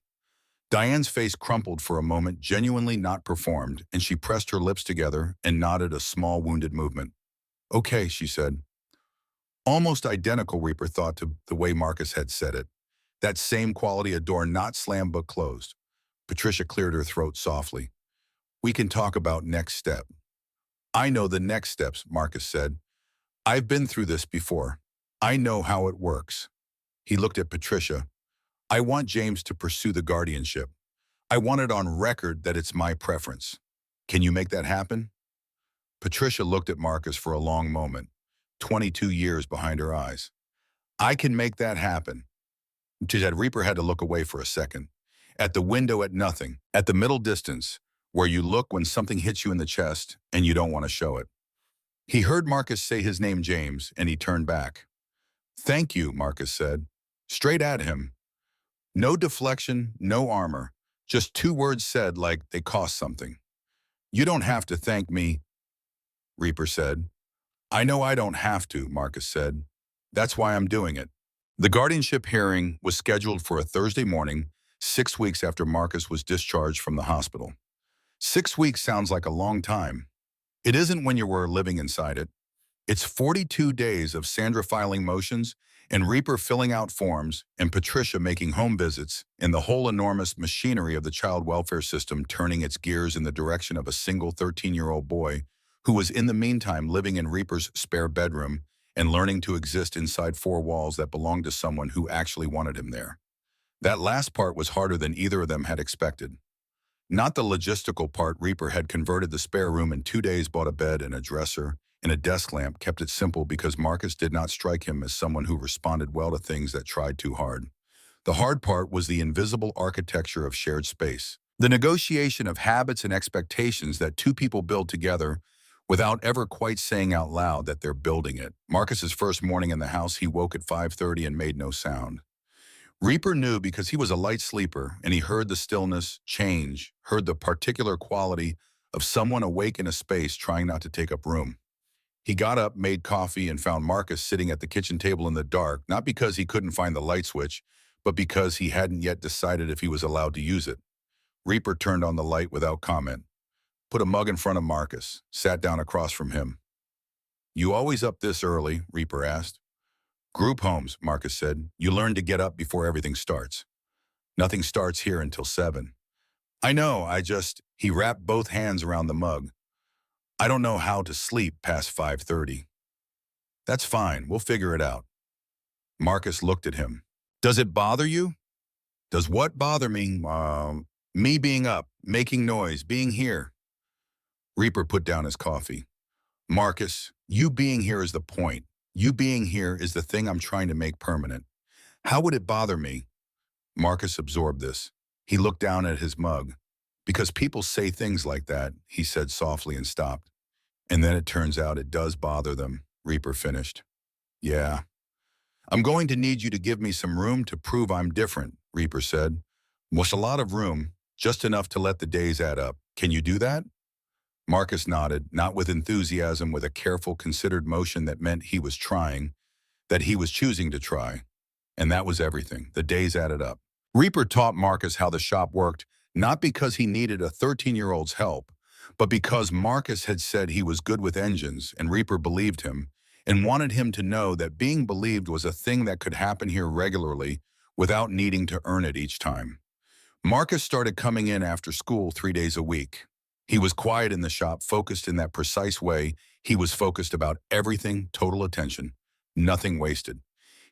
Diane's face crumpled for a moment, genuinely not performed, and she pressed her lips together and nodded a small wounded movement. "Okay," she said. Almost identical, Reaper thought, to the way Marcus had said it. That same quality, a door not slammed but closed. Patricia cleared her throat softly. "We can talk about next step." "I know the next steps," Marcus said. "I've been through this before. I know how it works." He looked at Patricia. "I want James to pursue the guardianship. I want it on record that it's my preference. Can you make that happen?" Patricia looked at Marcus for a long moment, 22 years behind her eyes. "I can make that happen." She said. Reaper had to look away for a second. At the window, at nothing, at the middle distance, where you look when something hits you in the chest and you don't want to show it. He heard Marcus say his name, James, and he turned back. "Thank you," Marcus said. Straight at him. No deflection, no armor. Just 2 words said like they cost something. "You don't have to thank me," Reaper said. "I know I don't have to," Marcus said. "That's why I'm doing it." The guardianship hearing was scheduled for a Thursday morning, 6 weeks after Marcus was discharged from the hospital. 6 weeks sounds like a long time. It isn't when you were living inside it. It's 42 days of Sandra filing motions and Reaper filling out forms and Patricia making home visits and the whole enormous machinery of the child welfare system turning its gears in the direction of a single 13-year-old boy who was in the meantime living in Reaper's spare bedroom and learning to exist inside 4 walls that belonged to someone who actually wanted him there. That last part was harder than either of them had expected. Not the logistical part. Reaper had converted the spare room in 2 days, bought a bed and a dresser and a desk lamp, kept it simple because Marcus did not strike him as someone who responded well to things that tried too hard. The hard part was the invisible architecture of shared space. The negotiation of habits and expectations that two people build together without ever quite saying out loud that they're building it. Marcus's first morning in the house, he woke at 5:30 and made no sound. Reaper knew because he was a light sleeper and he heard the stillness change, heard the particular quality of someone awake in a space trying not to take up room. He got up, made coffee, and found Marcus sitting at the kitchen table in the dark, not because he couldn't find the light switch, but because he hadn't yet decided if he was allowed to use it. Reaper turned on the light without comment, put a mug in front of Marcus, sat down across from him. "You always up this early?" Reaper asked. Group homes, Marcus said. You learn to get up before everything starts. Nothing starts here until 7. I know, he wrapped both hands around the mug. I don't know how to sleep past 5:30. That's fine, we'll figure it out. Marcus looked at him. Does it bother you? Does what bother me? Me being up, making noise, being here. Reaper put down his coffee. Marcus, you being here is the point. You being here is the thing I'm trying to make permanent. How would it bother me? Marcus absorbed this. He looked down at his mug. Because people say things like that, he said softly and stopped. And then it turns out it does bother them, Reaper finished. Yeah. I'm going to need you to give me some room to prove I'm different, Reaper said. Was a lot of room, just enough to let the days add up. Can you do that? Marcus nodded, not with enthusiasm, with a careful, considered motion that meant he was trying, that he was choosing to try. And that was everything. The days added up. Reaper taught Marcus how the shop worked, not because he needed a 13-year-old's help, but because Marcus had said he was good with engines, and Reaper believed him, and wanted him to know that being believed was a thing that could happen here regularly without needing to earn it each time. Marcus started coming in after school 3 days a week. He was quiet in the shop, focused in that precise way. He was focused about everything, total attention, nothing wasted.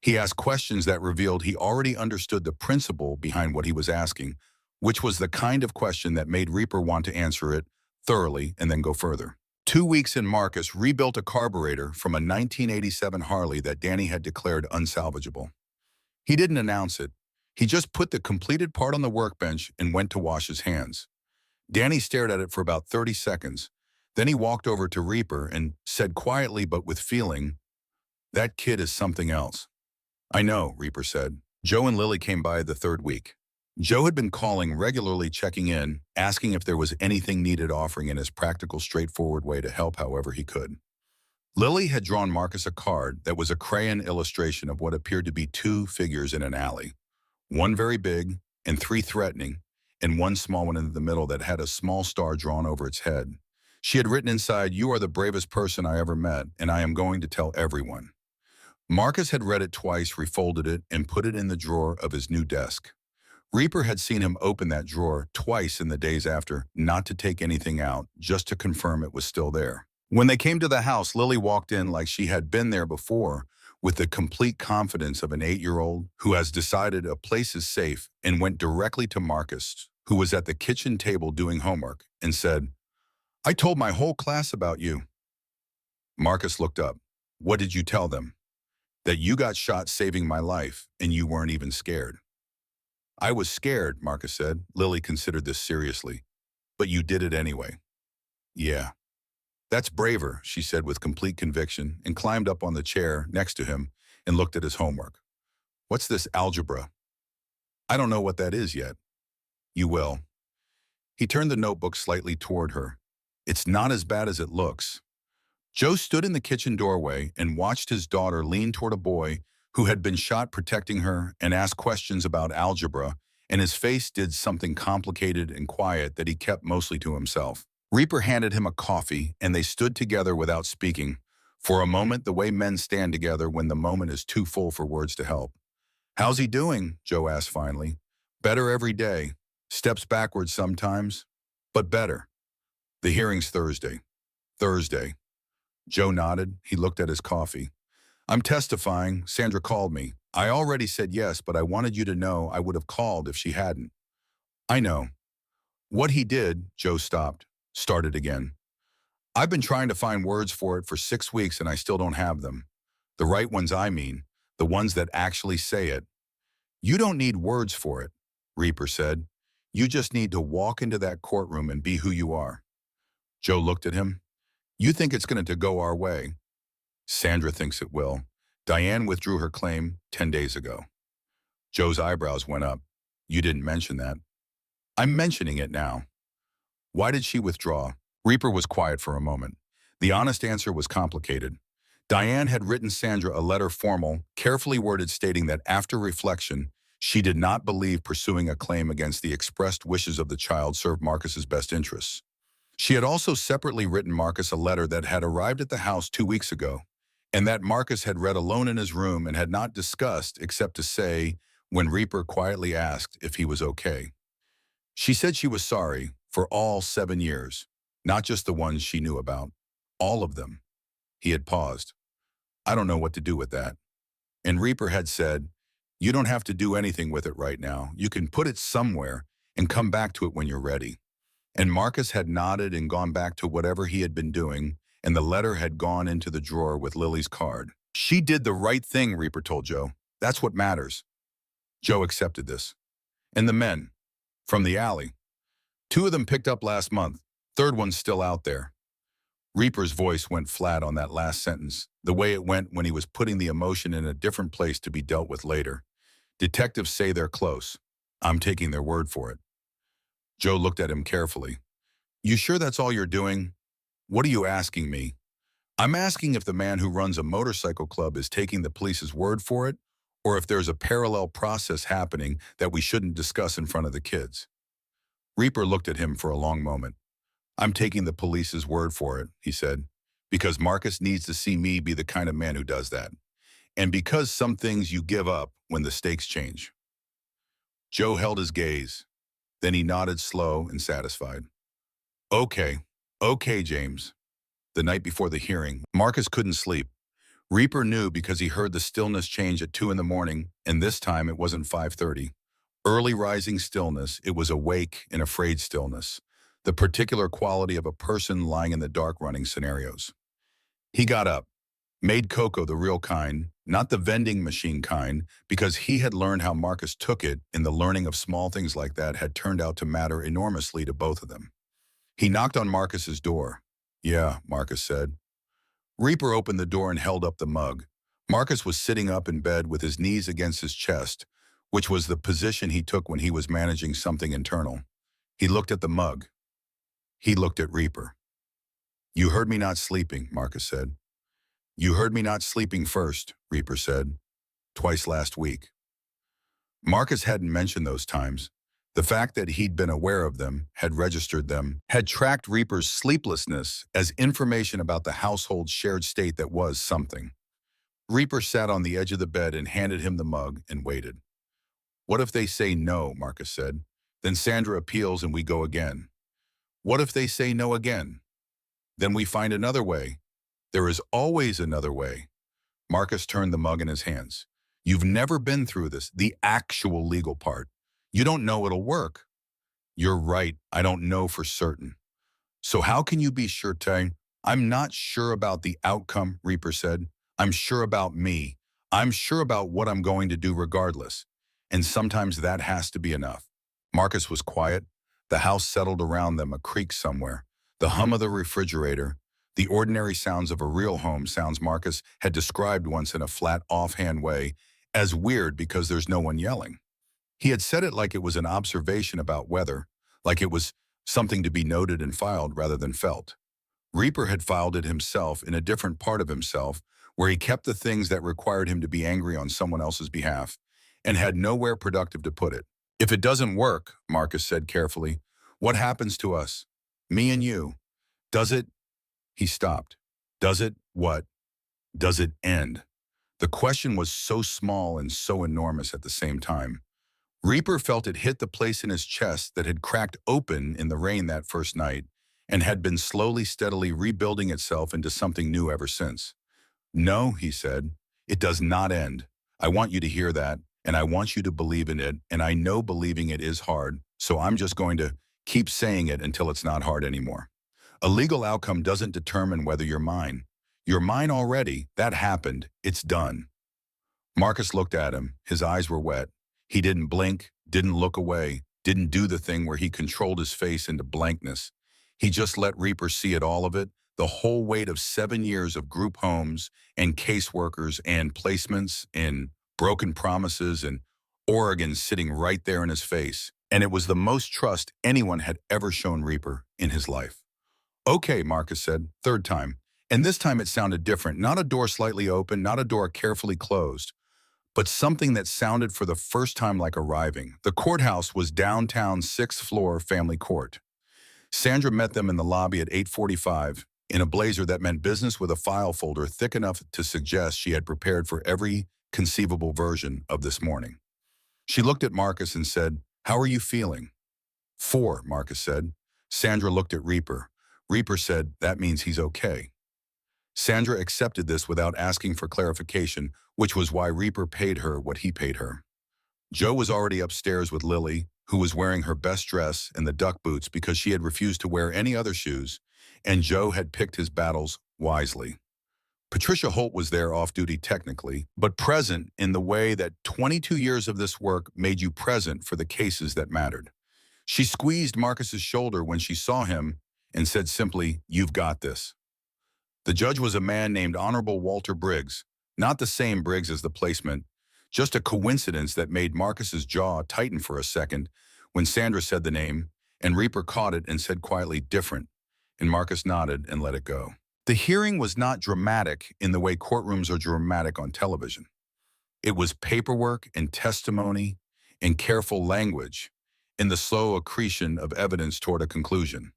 He asked questions that revealed he already understood the principle behind what he was asking, which was the kind of question that made Reaper want to answer it thoroughly and then go further. 2 weeks in, Marcus rebuilt a carburetor from a 1987 Harley that Danny had declared unsalvageable. He didn't announce it. He just put the completed part on the workbench and went to wash his hands. Danny stared at it for about 30 seconds. Then he walked over to Reaper and said quietly but with feeling, "That kid is something else." "I know," Reaper said. Joe and Lily came by the 3rd week. Joe had been calling regularly, checking in, asking if there was anything needed, offering in his practical, straightforward way to help however he could. Lily had drawn Marcus a card that was a crayon illustration of what appeared to be 2 figures in an alley. One very big and 3 threatening, and one small one in the middle that had a small star drawn over its head. She had written inside, "You are the bravest person I ever met, and I am going to tell everyone." Marcus had read it twice, refolded it, and put it in the drawer of his new desk. Reaper had seen him open that drawer twice in the days after, not to take anything out, just to confirm it was still there. When they came to the house, Lily walked in like she had been there before, with the complete confidence of an 8-year-old who has decided a place is safe, and went directly to Marcus, who was at the kitchen table doing homework, and said, "I told my whole class about you." Marcus looked up. "What did you tell them?" "That you got shot saving my life, and you weren't even scared." "I was scared," Marcus said. Lily considered this seriously. "But you did it anyway." "Yeah." "That's braver," she said with complete conviction, and climbed up on the chair next to him and looked at his homework. "What's this algebra?" "I don't know what that is yet." "You will." He turned the notebook slightly toward her. "It's not as bad as it looks." Joe stood in the kitchen doorway and watched his daughter lean toward a boy who had been shot protecting her and ask questions about algebra, and his face did something complicated and quiet that he kept mostly to himself. Reaper handed him a coffee, and they stood together without speaking, for a moment the way men stand together when the moment is too full for words to help. "How's he doing?" Joe asked finally. "Better every day. Steps backwards sometimes, but better." "The hearing's Thursday." "Thursday." Joe nodded. He looked at his coffee. "I'm testifying. Sandra called me. I already said yes, but I wanted you to know I would have called if she hadn't." "I know." "What he did," Joe stopped, started again. "I've been trying to find words for it for 6 weeks and I still don't have them. The right ones, I mean. The ones that actually say it." "You don't need words for it," Reaper said. "You just need to walk into that courtroom and be who you are." Joe looked at him. "You think it's going to go our way?" "Sandra thinks it will. Diane withdrew her claim 10 days ago." Joe's eyebrows went up. "You didn't mention that." "I'm mentioning it now." "Why did she withdraw?" Reaper was quiet for a moment. The honest answer was complicated. Diane had written Sandra a letter formal, carefully worded, stating that after reflection, she did not believe pursuing a claim against the expressed wishes of the child served Marcus's best interests. She had also separately written Marcus a letter that had arrived at the house 2 weeks ago, and that Marcus had read alone in his room and had not discussed except to say when Reaper quietly asked if he was okay. She said she was sorry for all 7 years, not just the ones she knew about. All of them. He had paused. I don't know what to do with that. And Reaper had said, you don't have to do anything with it right now. You can put it somewhere and come back to it when you're ready. And Marcus had nodded and gone back to whatever he had been doing, and the letter had gone into the drawer with Lily's card. She did the right thing, Reaper told Joe. That's what matters. Joe accepted this. And the men, from the alley. 2 of them picked up last month. Third one's still out there. Reaper's voice went flat on that last sentence, the way it went when he was putting the emotion in a different place to be dealt with later. Detectives say they're close. I'm taking their word for it. Joe looked at him carefully. You sure that's all you're doing? What are you asking me? I'm asking if the man who runs a motorcycle club is taking the police's word for it, or if there's a parallel process happening that we shouldn't discuss in front of the kids. Reaper looked at him for a long moment. I'm taking the police's word for it, he said, because Marcus needs to see me be the kind of man who does that. And because some things you give up when the stakes change. Joe held his gaze. Then he nodded slow and satisfied. Okay, James. The night before the hearing, Marcus couldn't sleep. Reaper knew because he heard the stillness change at 2 in the morning, and this time it wasn't 5:30. Early rising stillness, it was awake and afraid stillness, the particular quality of a person lying in the dark running scenarios. He got up, made cocoa the real kind, not the vending machine kind, because he had learned how Marcus took it, and the learning of small things like that had turned out to matter enormously to both of them. He knocked on Marcus's door. Yeah, Marcus said. Reaper opened the door and held up the mug. Marcus was sitting up in bed with his knees against his chest, which was the position he took when he was managing something internal. He looked at the mug. He looked at Reaper. You heard me not sleeping, Marcus said. You heard me not sleeping first, Reaper said. Twice last week. Marcus hadn't mentioned those times. The fact that he'd been aware of them, had registered them, had tracked Reaper's sleeplessness as information about the household's shared state that was something. Reaper sat on the edge of the bed and handed him the mug and waited. What if they say no, Marcus said. Then Sandra appeals and we go again. What if they say no again? Then we find another way. There is always another way. Marcus turned the mug in his hands. You've never been through this, the actual legal part. You don't know it'll work. You're right, I don't know for certain. So how can you be sure, Tay? I'm not sure about the outcome, Reaper said. I'm sure about me. I'm sure about what I'm going to do regardless. And sometimes that has to be enough. Marcus was quiet. The house settled around them, a creak somewhere. The hum of the refrigerator. The ordinary sounds of a real home, sounds Marcus had described once in a flat, offhand way, as weird because there's no one yelling. He had said it like it was an observation about weather, like it was something to be noted and filed rather than felt. Reaper had filed it himself in a different part of himself, where he kept the things that required him to be angry on someone else's behalf, and had nowhere productive to put it. If it doesn't work, Marcus said carefully, what happens to us? Me and you. Does it? He stopped. Does it what? Does it end? The question was so small and so enormous at the same time. Reaper felt it hit the place in his chest that had cracked open in the rain that first night and had been slowly, steadily rebuilding itself into something new ever since. No, he said, it does not end. I want you to hear that, and I want you to believe in it, and I know believing it is hard, so I'm just going to keep saying it until it's not hard anymore. A legal outcome doesn't determine whether you're mine. You're mine already. That happened. It's done. Marcus looked at him. His eyes were wet. He didn't blink, didn't look away, didn't do the thing where he controlled his face into blankness. He just let Reaper see it, all of it, the whole weight of 7 years of group homes and caseworkers and placements and broken promises and Oregon sitting right there in his face. And it was the most trust anyone had ever shown Reaper in his life. Okay, Marcus said, third time. And this time it sounded different. Not a door slightly open, not a door carefully closed, but something that sounded for the first time like arriving. The courthouse was downtown 6th floor family court. Sandra met them in the lobby at 8:45, in a blazer that meant business with a file folder thick enough to suggest she had prepared for every conceivable version of this morning. She looked at Marcus and said, "How are you feeling?" "4," Marcus said. Sandra looked at Reaper. Reaper said, "That means he's okay." Sandra accepted this without asking for clarification, which was why Reaper paid her what he paid her. Joe was already upstairs with Lily, who was wearing her best dress and the duck boots because she had refused to wear any other shoes, and Joe had picked his battles wisely. Patricia Holt was there off-duty technically, but present in the way that 22 years of this work made you present for the cases that mattered. She squeezed Marcus's shoulder when she saw him and said simply, "You've got this." The judge was a man named Honorable Walter Briggs, not the same Briggs as the placement, just a coincidence that made Marcus's jaw tighten for a second when Sandra said the name, and Reaper caught it and said quietly, "Different," and Marcus nodded and let it go. The hearing was not dramatic in the way courtrooms are dramatic on television. It was paperwork and testimony and careful language in the slow accretion of evidence toward a conclusion.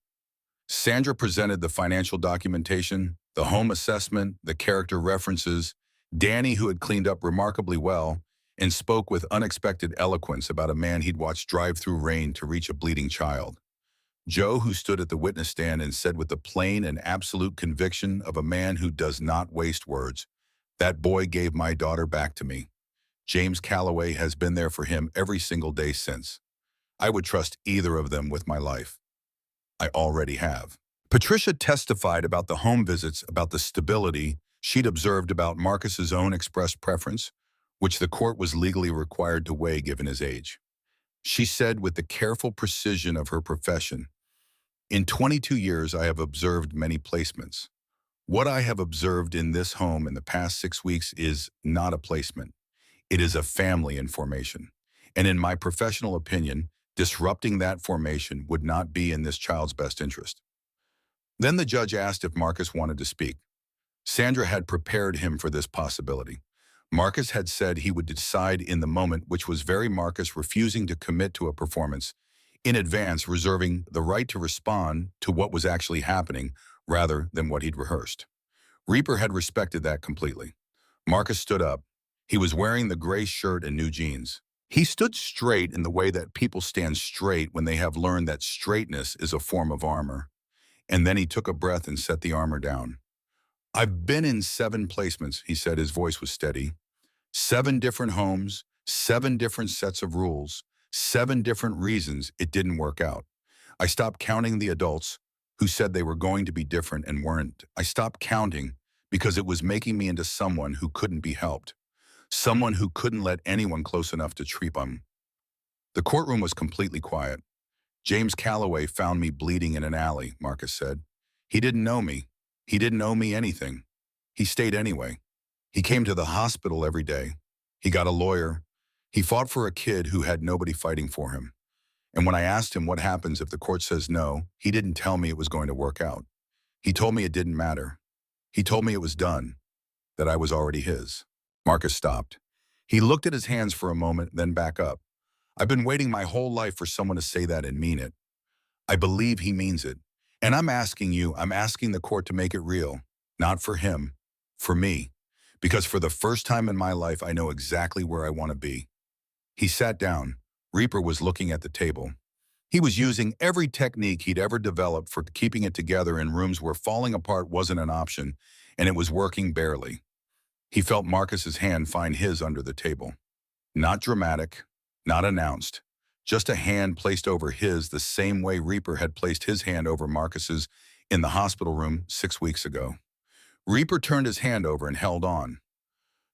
Sandra presented the financial documentation, the home assessment, the character references. Danny, who had cleaned up remarkably well, and spoke with unexpected eloquence about a man he'd watched drive through rain to reach a bleeding child. Joe, who stood at the witness stand and said with the plain and absolute conviction of a man who does not waste words, "That boy gave my daughter back to me. James Calloway has been there for him every single day since. I would trust either of them with my life. I already have." Patricia testified about the home visits, about the stability she'd observed, about Marcus's own expressed preference, which the court was legally required to weigh given his age. She said with the careful precision of her profession, "In 22 years, I have observed many placements. What I have observed in this home in the past 6 weeks is not a placement. It is a family in formation. And in my professional opinion, disrupting that formation would not be in this child's best interest." Then the judge asked if Marcus wanted to speak. Sandra had prepared him for this possibility. Marcus had said he would decide in the moment, which was very Marcus refusing to commit to a performance, in advance reserving the right to respond to what was actually happening rather than what he'd rehearsed. Reaper had respected that completely. Marcus stood up. He was wearing the gray shirt and new jeans. He stood straight in the way that people stand straight when they have learned that straightness is a form of armor. And then he took a breath and set the armor down. "I've been in 7 placements," he said. His voice was steady. 7 different homes, 7 different sets of rules, 7 different reasons it didn't work out. I stopped counting the adults who said they were going to be different and weren't. I stopped counting because it was making me into someone who couldn't be helped, someone who couldn't let anyone close enough to treat them." The courtroom was completely quiet. "James Calloway found me bleeding in an alley," Marcus said. "He didn't know me. He didn't owe me anything. He stayed anyway. He came to the hospital every day. He got a lawyer. He fought for a kid who had nobody fighting for him. And when I asked him what happens if the court says no, he didn't tell me it was going to work out. He told me it didn't matter. He told me it was done, that I was already his." Marcus stopped. He looked at his hands for a moment, then back up. "I've been waiting my whole life for someone to say that and mean it. I believe he means it. And I'm asking the court to make it real. Not for him, for me. Because for the first time in my life, I know exactly where I want to be." He sat down. Reaper was looking at the table. He was using every technique he'd ever developed for keeping it together in rooms where falling apart wasn't an option, and it was working barely. He felt Marcus's hand find his under the table. Not dramatic, not announced, just a hand placed over his the same way Reaper had placed his hand over Marcus's in the hospital room 6 weeks ago. Reaper turned his hand over and held on.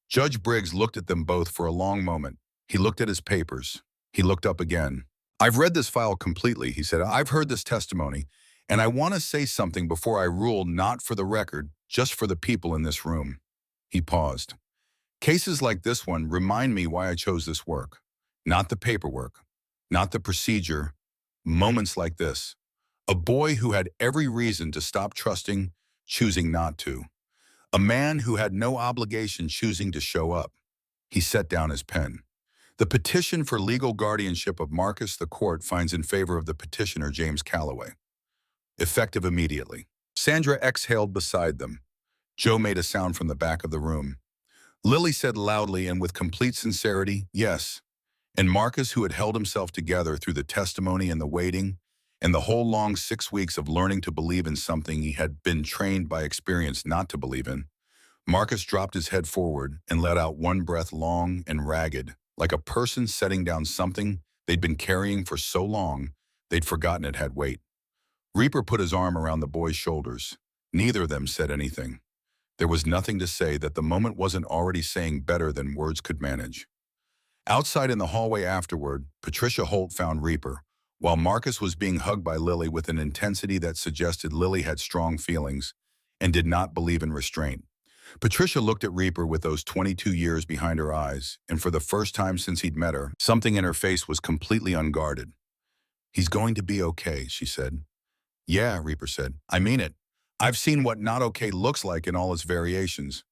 Judge Briggs looked at them both for a long moment. He looked at his papers. He looked up again. "I've read this file completely," he said. "I've heard this testimony, and I want to say something before I rule, not for the record, just for the people in this room." He paused. "Cases like this one remind me why I chose this work. Not the paperwork, not the procedure, moments like this. A boy who had every reason to stop trusting, choosing not to. A man who had no obligation choosing to show up." He set down his pen. "The petition for legal guardianship of Marcus, the court finds in favor of the petitioner, James Calloway. Effective immediately." Sandra exhaled beside them. Joe made a sound from the back of the room. Lily said loudly and with complete sincerity, yes. And Marcus, who had held himself together through the testimony and the waiting, and the whole long 6 weeks of learning to believe in something he had been trained by experience not to believe in, Marcus dropped his head forward and let out one breath long and ragged, like a person setting down something they'd been carrying for so long they'd forgotten it had weight. Reaper put his arm around the boy's shoulders. Neither of them said anything. There was nothing to say that the moment wasn't already saying better than words could manage. Outside in the hallway afterward, Patricia Holt found Reaper, while Marcus was being hugged by Lily with an intensity that suggested Lily had strong feelings and did not believe in restraint. Patricia looked at Reaper with those 22 years behind her eyes, and for the first time since he'd met her, something in her face was completely unguarded. "He's going to be okay," she said. "Yeah," Reaper said. "I mean it. I've seen what not okay looks like in all its variations.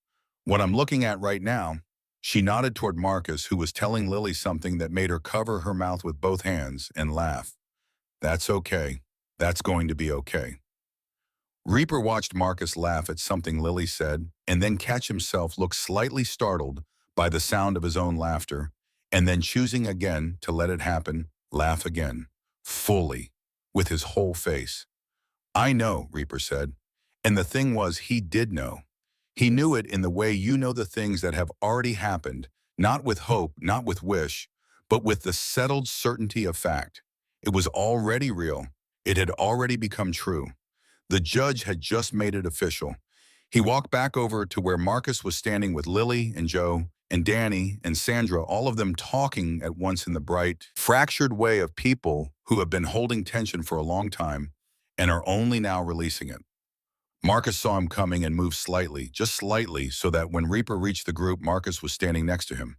What I'm looking at right now." She nodded toward Marcus, who was telling Lily something that made her cover her mouth with both hands and laugh. "That's okay. That's going to be okay." Reaper watched Marcus laugh at something Lily said, and then catch himself look slightly startled by the sound of his own laughter, and then choosing again to let it happen, laugh again, fully, with his whole face. "I know," Reaper said. And the thing was, he did know. He knew it in the way you know the things that have already happened, not with hope, not with wish, but with the settled certainty of fact. It was already real. It had already become true. The judge had just made it official. He walked back over to where Marcus was standing with Lily and Joe and Danny and Sandra, all of them talking at once in the bright, fractured way of people who have been holding tension for a long time and are only now releasing it. Marcus saw him coming and moved slightly, just slightly, so that when Reaper reached the group, Marcus was standing next to him.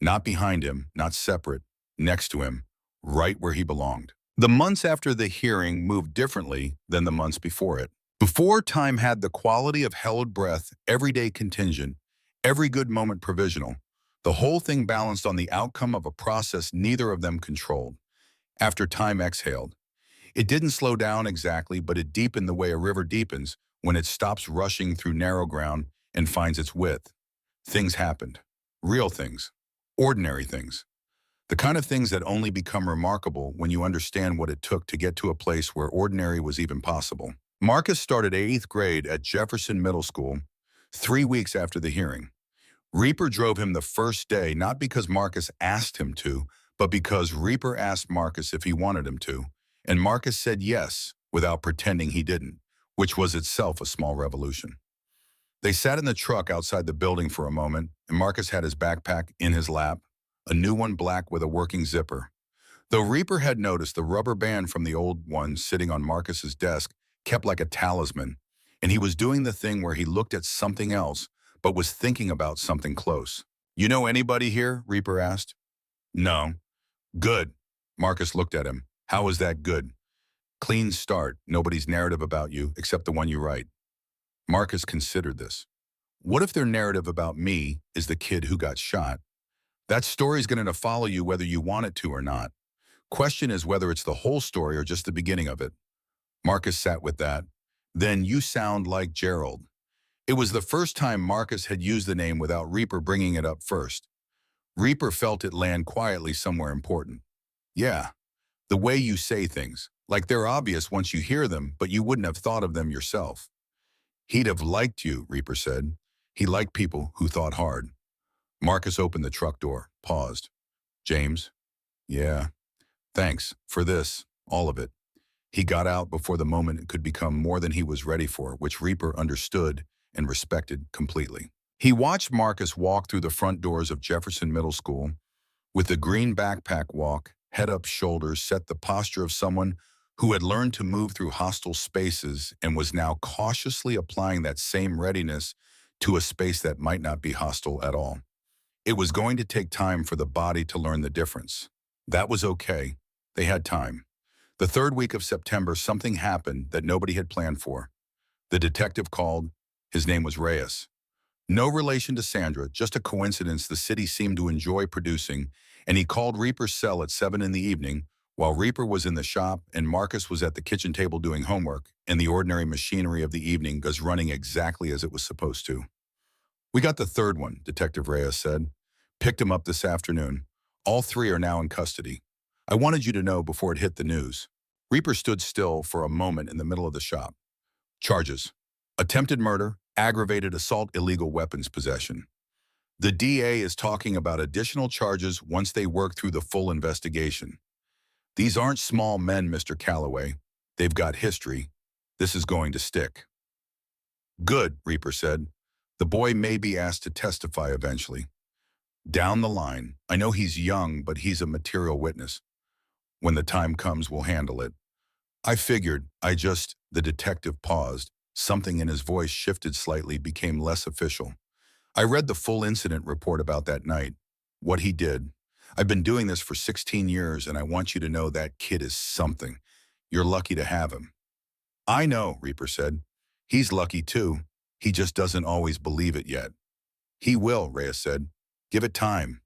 Not behind him, not separate, next to him, right where he belonged. The months after the hearing moved differently than the months before it. Before, time had the quality of held breath, everyday contingent, every good moment provisional. The whole thing balanced on the outcome of a process neither of them controlled. After, time exhaled. It didn't slow down exactly, but it deepened the way a river deepens when it stops rushing through narrow ground and finds its width. Things happened. Real things. Ordinary things. The kind of things that only become remarkable when you understand what it took to get to a place where ordinary was even possible. Marcus started 8th grade at Jefferson Middle School 3 weeks after the hearing. Reaper drove him the first day not because Marcus asked him to, but because Reaper asked Marcus if he wanted him to, and Marcus said yes without pretending he didn't, which was itself a small revolution. They sat in the truck outside the building for a moment, and Marcus had his backpack in his lap, a new one black with a working zipper. Though Reaper had noticed the rubber band from the old one sitting on Marcus's desk kept like a talisman, and he was doing the thing where he looked at something else, but was thinking about something close. "You know anybody here?" Reaper asked. "No." "Good." Marcus looked at him. "How is that good?" "Clean start. Nobody's narrative about you except the one you write." Marcus considered this. "What if their narrative about me is the kid who got shot? That story's going to follow you whether you want it to or not. Question is whether it's the whole story or just the beginning of it." Marcus sat with that. "Then you sound like Gerald." It was the first time Marcus had used the name without Reaper bringing it up first. Reaper felt it land quietly somewhere important. "Yeah, the way you say things, like they're obvious once you hear them, but you wouldn't have thought of them yourself." "He'd have liked you," Reaper said. "He liked people who thought hard." Marcus opened the truck door, paused. "James?" "Yeah. Thanks for this, all of it." He got out before the moment could become more than he was ready for, which Reaper understood and respected completely. He watched Marcus walk through the front doors of Jefferson Middle School with the green backpack walk, head up, shoulders set, the posture of someone who had learned to move through hostile spaces and was now cautiously applying that same readiness to a space that might not be hostile at all. It was going to take time for the body to learn the difference. That was okay. They had time. The 3rd week of September, something happened that nobody had planned for. The detective called. His name was Reyes. No relation to Sandra, just a coincidence the city seemed to enjoy producing, and he called Reaper's cell at 7 in the evening, While Reaper was in the shop and Marcus was at the kitchen table doing homework, and the ordinary machinery of the evening was running exactly as it was supposed to. "We got the third one," Detective Reyes said. "Picked him up this afternoon. All three are now in custody. I wanted you to know before it hit the news." Reaper stood still for a moment in the middle of the shop. Charges: attempted murder, aggravated assault, illegal weapons possession. The DA is talking about additional charges once they work through the full investigation. "These aren't small men, Mr. Calloway. They've got history. This is going to stick." "Good," Reaper said. "The boy may be asked to testify eventually. Down the line. I know he's young, but he's a material witness. When the time comes, we'll handle it." "I figured, The detective paused. Something in his voice shifted slightly, became less official. "I read the full incident report about that night. What he did. I've been doing this for 16 years, and I want you to know that kid is something. You're lucky to have him." "I know," Reaper said. "He's lucky too. He just doesn't always believe it yet." "He will," Reyes said. "Give it time."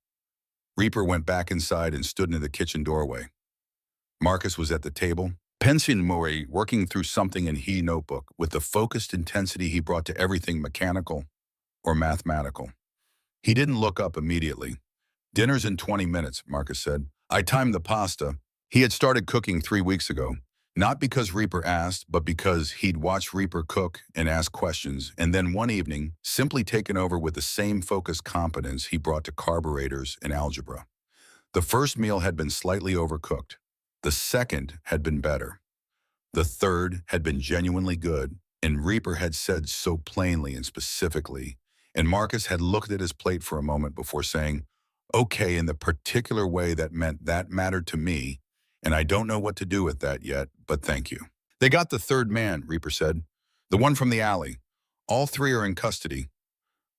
Reaper went back inside and stood in the kitchen doorway. Marcus was at the table, pensionnel, working through something in his notebook with the focused intensity he brought to everything mechanical or mathematical. He didn't look up immediately. "Dinner's in 20 minutes, Marcus said. "I timed the pasta." He had started cooking 3 weeks ago, not because Reaper asked, but because he'd watched Reaper cook and ask questions, and then one evening, simply taken over with the same focused competence he brought to carburetors and algebra. The first meal had been slightly overcooked. The second had been better. The third had been genuinely good, and Reaper had said so plainly and specifically, and Marcus had looked at his plate for a moment before saying, "Okay, in the particular way that meant that mattered to me, and I don't know what to do with that yet, but thank you." "They got the third man," Reaper said. "The one from the alley. All three are in custody."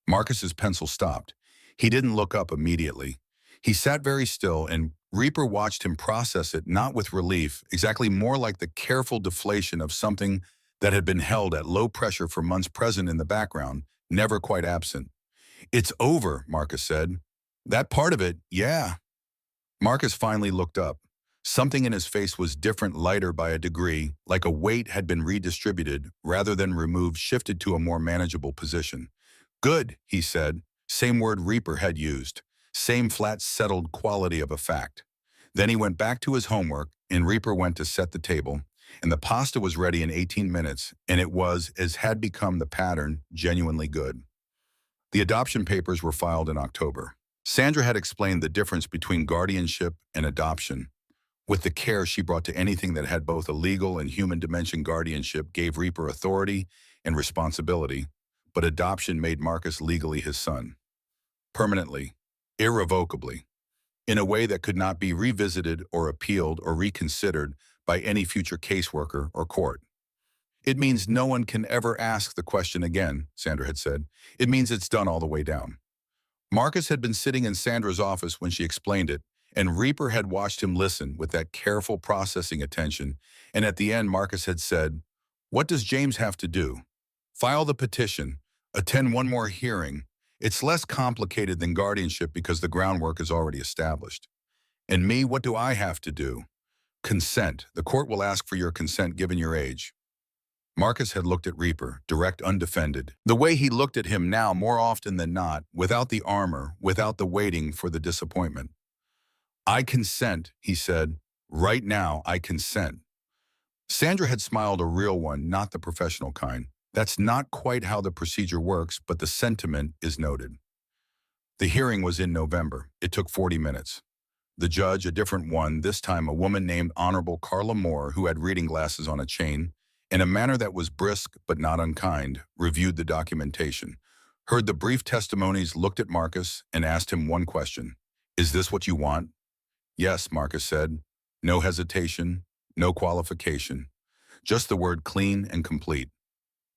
Marcus's pencil stopped. He didn't look up immediately. He sat very still, and Reaper watched him process it, not with relief, exactly more like the careful deflation of something that had been held at low pressure for months, present in the background, never quite absent. "It's over," Marcus said. "That part of it, yeah." Marcus finally looked up. Something in his face was different, lighter by a degree, like a weight had been redistributed, rather than removed, shifted to a more manageable position. "Good," he said, same word Reaper had used, same flat, settled quality of a fact. Then he went back to his homework, and Reaper went to set the table, and the pasta was ready in 18 minutes, and it was, as had become the pattern, genuinely good. The adoption papers were filed in October. Sandra had explained the difference between guardianship and adoption. With the care she brought to anything that had both a legal and human dimension, guardianship gave Reaper authority and responsibility, but adoption made Marcus legally his son. Permanently, irrevocably, in a way that could not be revisited or appealed or reconsidered by any future caseworker or court. "It means no one can ever ask the question again," Sandra had said. "It means it's done all the way down." Marcus had been sitting in Sandra's office when she explained it, and Reaper had watched him listen with that careful processing attention, and at the end Marcus had said, "What does James have to do?" "File the petition, attend one more hearing. It's less complicated than guardianship because the groundwork is already established." "And me, what do I have to do?" "Consent. The court will ask for your consent given your age." Marcus had looked at Reaper, direct, undefended. The way he looked at him now, more often than not, without the armor, without the waiting for the disappointment. "I consent," he said. "Right now, I consent." Sandra had smiled, a real one, not the professional kind. "That's not quite how the procedure works, but the sentiment is noted." The hearing was in November. It took 40 minutes. The judge, a different one, this time a woman named Honorable Carla Moore, who had reading glasses on a chain, in a manner that was brisk but not unkind, reviewed the documentation, heard the brief testimonies, looked at Marcus, and asked him one question. "Is this what you want?" "Yes," Marcus said. No hesitation, no qualification. Just the word clean and complete.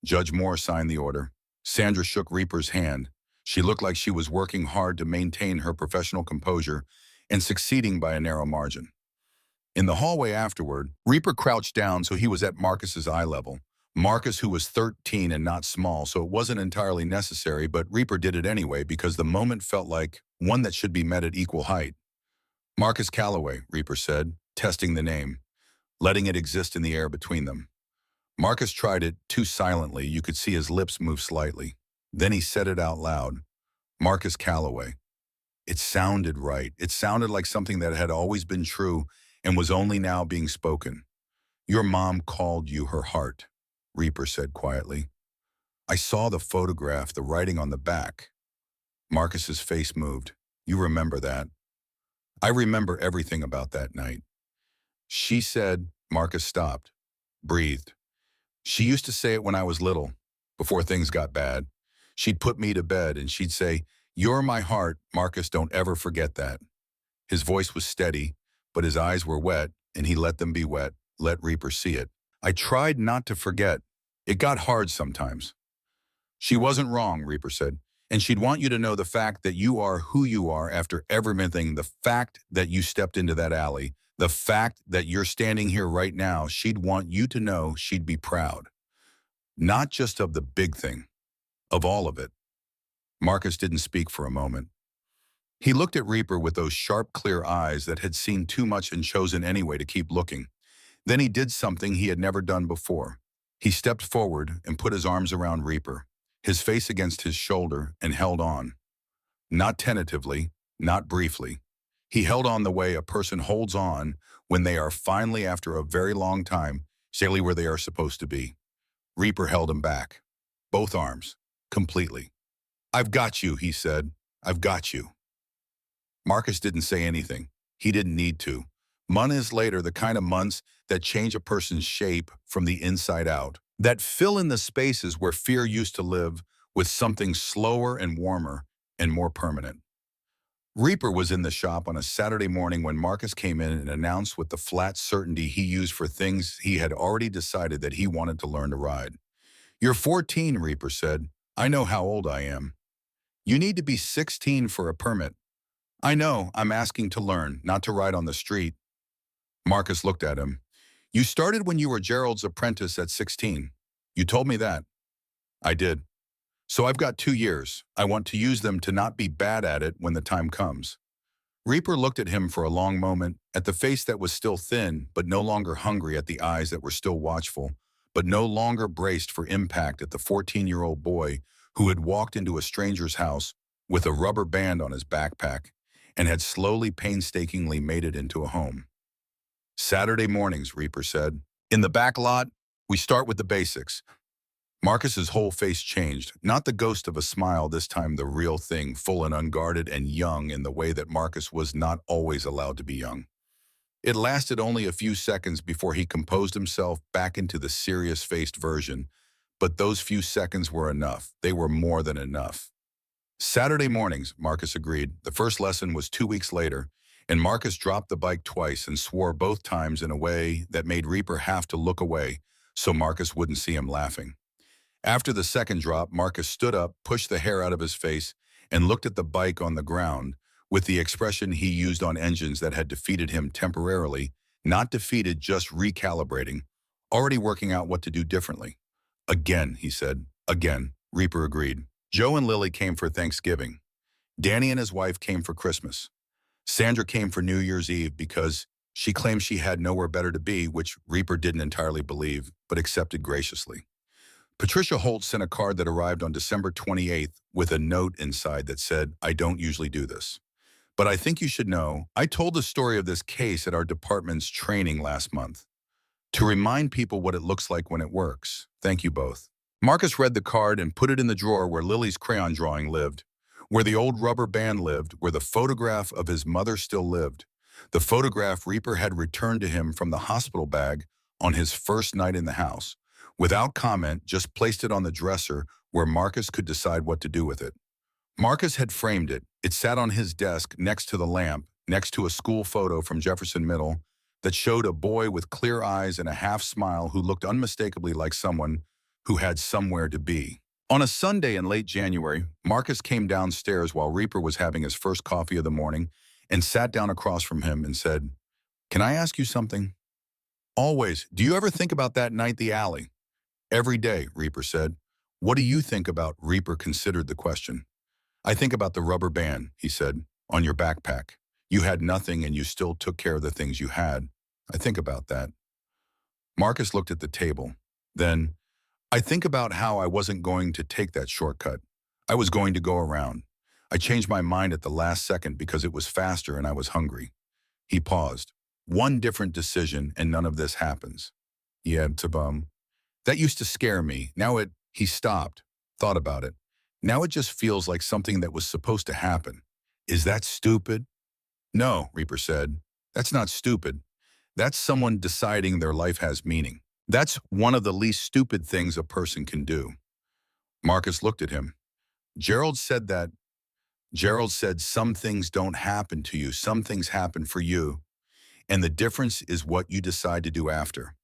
Judge Moore signed the order. Sandra shook Reaper's hand. She looked like she was working hard to maintain her professional composure and succeeding by a narrow margin. In the hallway afterward, Reaper crouched down so he was at Marcus's eye level. Marcus, who was 13 and not small, so it wasn't entirely necessary, but Reaper did it anyway because the moment felt like one that should be met at equal height. "Marcus Calloway," Reaper said, testing the name, letting it exist in the air between them. Marcus tried it too silently. You could see his lips move slightly. Then he said it out loud. Marcus Calloway. It sounded right. It sounded like something that had always been true and was only now being spoken. Your mom called you her heart, Reaper said quietly. I saw the photograph, the writing on the back. Marcus's face moved. You remember that? I remember everything about that night. She said, Marcus stopped, breathed. She used to say it when I was little, before things got bad. She'd put me to bed and she'd say, You're my heart, Marcus, don't ever forget that. His voice was steady, but his eyes were wet, and he let them be wet, let Reaper see it. I tried not to forget. It got hard sometimes. She wasn't wrong, Reaper said, and she'd want you to know the fact that you are who you are after everything, the fact that you stepped into that alley, the fact that you're standing here right now. She'd want you to know she'd be proud. Not just of the big thing, of all of it. Marcus didn't speak for a moment. He looked at Reaper with those sharp, clear eyes that had seen too much and chosen anyway to keep looking. Then he did something he had never done before. He stepped forward and put his arms around Reaper, his face against his shoulder, and held on. Not tentatively, not briefly. He held on the way a person holds on when they are finally, after a very long time, exactly where they are supposed to be. Reaper held him back. Both arms. Completely. I've got you, he said. I've got you. Marcus didn't say anything. He didn't need to. Months later, the kind of months that change a person's shape from the inside out, that fill in the spaces where fear used to live with something slower and warmer and more permanent. Reaper was in the shop on a Saturday morning when Marcus came in and announced with the flat certainty he used for things he had already decided that he wanted to learn to ride. You're 14, Reaper said. I know how old I am. You need to be 16 for a permit. I know, I'm asking to learn, not to ride on the street. Marcus looked at him. You started when you were Gerald's apprentice at 16. You told me that. I did. So I've got 2 years. I want to use them to not be bad at it when the time comes. Reaper looked at him for a long moment, at the face that was still thin, but no longer hungry, at the eyes that were still watchful, but no longer braced for impact, at the 14-year-old boy who had walked into a stranger's house with a rubber band on his backpack and had slowly, painstakingly made it into a home. Saturday mornings, Reaper said. In the back lot, we start with the basics. Marcus's whole face changed, not the ghost of a smile this time, the real thing, full and unguarded and young in the way that Marcus was not always allowed to be young. It lasted only a few seconds before he composed himself back into the serious-faced version, but those few seconds were enough. They were more than enough. Saturday mornings, Marcus agreed. The first lesson was 2 weeks later, and Marcus dropped the bike twice and swore both times in a way that made Reaper have to look away so Marcus wouldn't see him laughing. After the second drop, Marcus stood up, pushed the hair out of his face, and looked at the bike on the ground with the expression he used on engines that had defeated him temporarily, not defeated, just recalibrating, already working out what to do differently. Again, he said. Again, Reaper agreed. Joe and Lily came for Thanksgiving. Danny and his wife came for Christmas. Sandra came for New Year's Eve because she claimed she had nowhere better to be, which Reaper didn't entirely believe, but accepted graciously. Patricia Holt sent a card that arrived on December 28th with a note inside that said, I don't usually do this, but I think you should know, I told the story of this case at our department's training last month. To remind people what it looks like when it works. Thank you both. Marcus read the card and put it in the drawer where Lily's crayon drawing lived, where the old rubber band lived, where the photograph of his mother still lived. The photograph Reaper had returned to him from the hospital bag on his first night in the house. Without comment, just placed it on the dresser where Marcus could decide what to do with it. Marcus had framed it. It sat on his desk next to the lamp, next to a school photo from Jefferson Middle that showed a boy with clear eyes and a half smile who looked unmistakably like someone who had somewhere to be. On a Sunday in late January, Marcus came downstairs while Reaper was having his first coffee of the morning and sat down across from him and said, Can I ask you something? Always. Do you ever think about that night at the alley? Every day, Reaper said. What do you think about? Reaper considered the question. I think about the rubber band, he said, on your backpack. You had nothing and you still took care of the things you had. I think about that. Marcus looked at the table. Then, I think about how I wasn't going to take that shortcut. I was going to go around. I changed my mind at the last second because it was faster and I was hungry. He paused. One different decision and none of this happens. Yeah, Tabum. That used to scare me. He stopped, thought about it. Now it just feels like something that was supposed to happen. Is that stupid? No, Reaper said. That's not stupid. That's someone deciding their life has meaning. That's one of the least stupid things a person can do. Marcus looked at him. Gerald said that. Gerald said some things don't happen to you, some things happen for you, and the difference is what you decide to do after.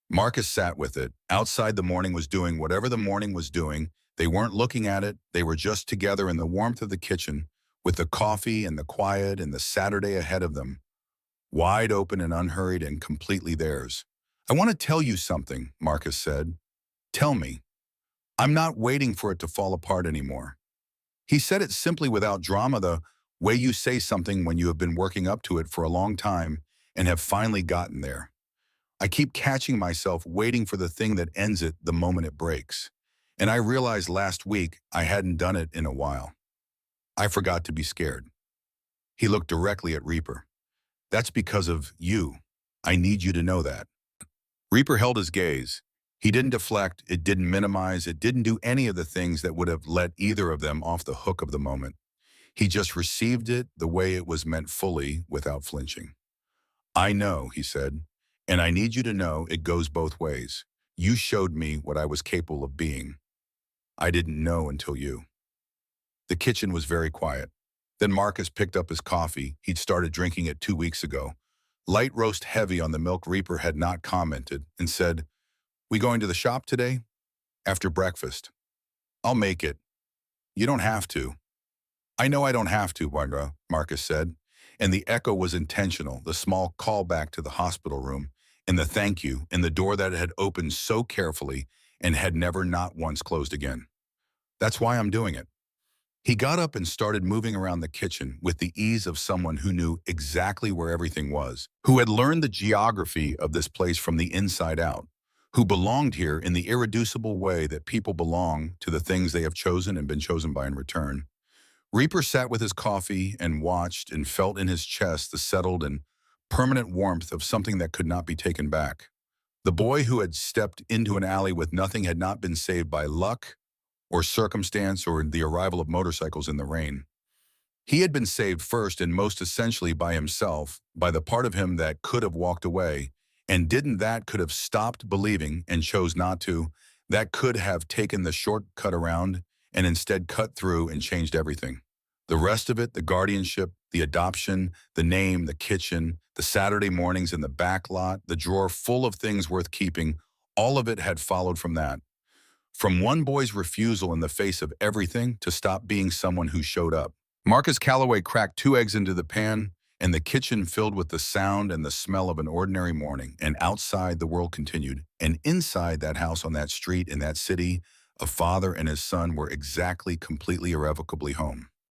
Marcus sat with it. Outside, the morning was doing whatever the morning was doing. They weren't looking at it. They were just together in the warmth of the kitchen, with the coffee and the quiet and the Saturday ahead of them, wide open and unhurried and completely theirs. I want to tell you something, Marcus said. Tell me. I'm not waiting for it to fall apart anymore. He said it simply without drama, the way you say something when you have been working up to it for a long time and have finally gotten there. I keep catching myself waiting for the thing that ends it the moment it breaks. And I realized last week I hadn't done it in a while. I forgot to be scared. He looked directly at Reaper. That's because of you. I need you to know that. Reaper held his gaze. He didn't deflect, it didn't minimize, it didn't do any of the things that would have let either of them off the hook of the moment. He just received it the way it was meant fully, without flinching. I know, he said, and I need you to know it goes both ways. You showed me what I was capable of being. I didn't know until you. The kitchen was very quiet. Then Marcus picked up his coffee. He'd started drinking it 2 weeks ago. Light roast heavy on the milk. Reaper had not commented and said, "We going to the shop today?" "After breakfast." "I'll make it." "You don't have to." "I know I don't have to, Barbara," Marcus said. And the echo was intentional, the small callback to the hospital room, and the thank you, and the door that had opened so carefully and had never not once closed again. "That's why I'm doing it." He got up and started moving around the kitchen with the ease of someone who knew exactly where everything was, who had learned the geography of this place from the inside out, who belonged here in the irreducible way that people belong to the things they have chosen and been chosen by in return. Reaper sat with his coffee and watched and felt in his chest the settled and permanent warmth of something that could not be taken back. The boy who had stepped into an alley with nothing had not been saved by luck or circumstance or the arrival of motorcycles in the rain. He had been saved first and most essentially by himself, by the part of him that could have walked away, and didn't, that could have stopped believing and chose not to, that could have taken the shortcut around and instead cut through and changed everything. The rest of it, the guardianship, the adoption, the name, the kitchen, the Saturday mornings in the back lot, the drawer full of things worth keeping, all of it had followed from that. From one boy's refusal in the face of everything to stop being someone who showed up. Marcus Calloway cracked 2 eggs into the pan, and the kitchen filled with the sound and the smell of an ordinary morning. And outside, the world continued. And inside that house, on that street, in that city, a father and his son were exactly, completely, irrevocably home.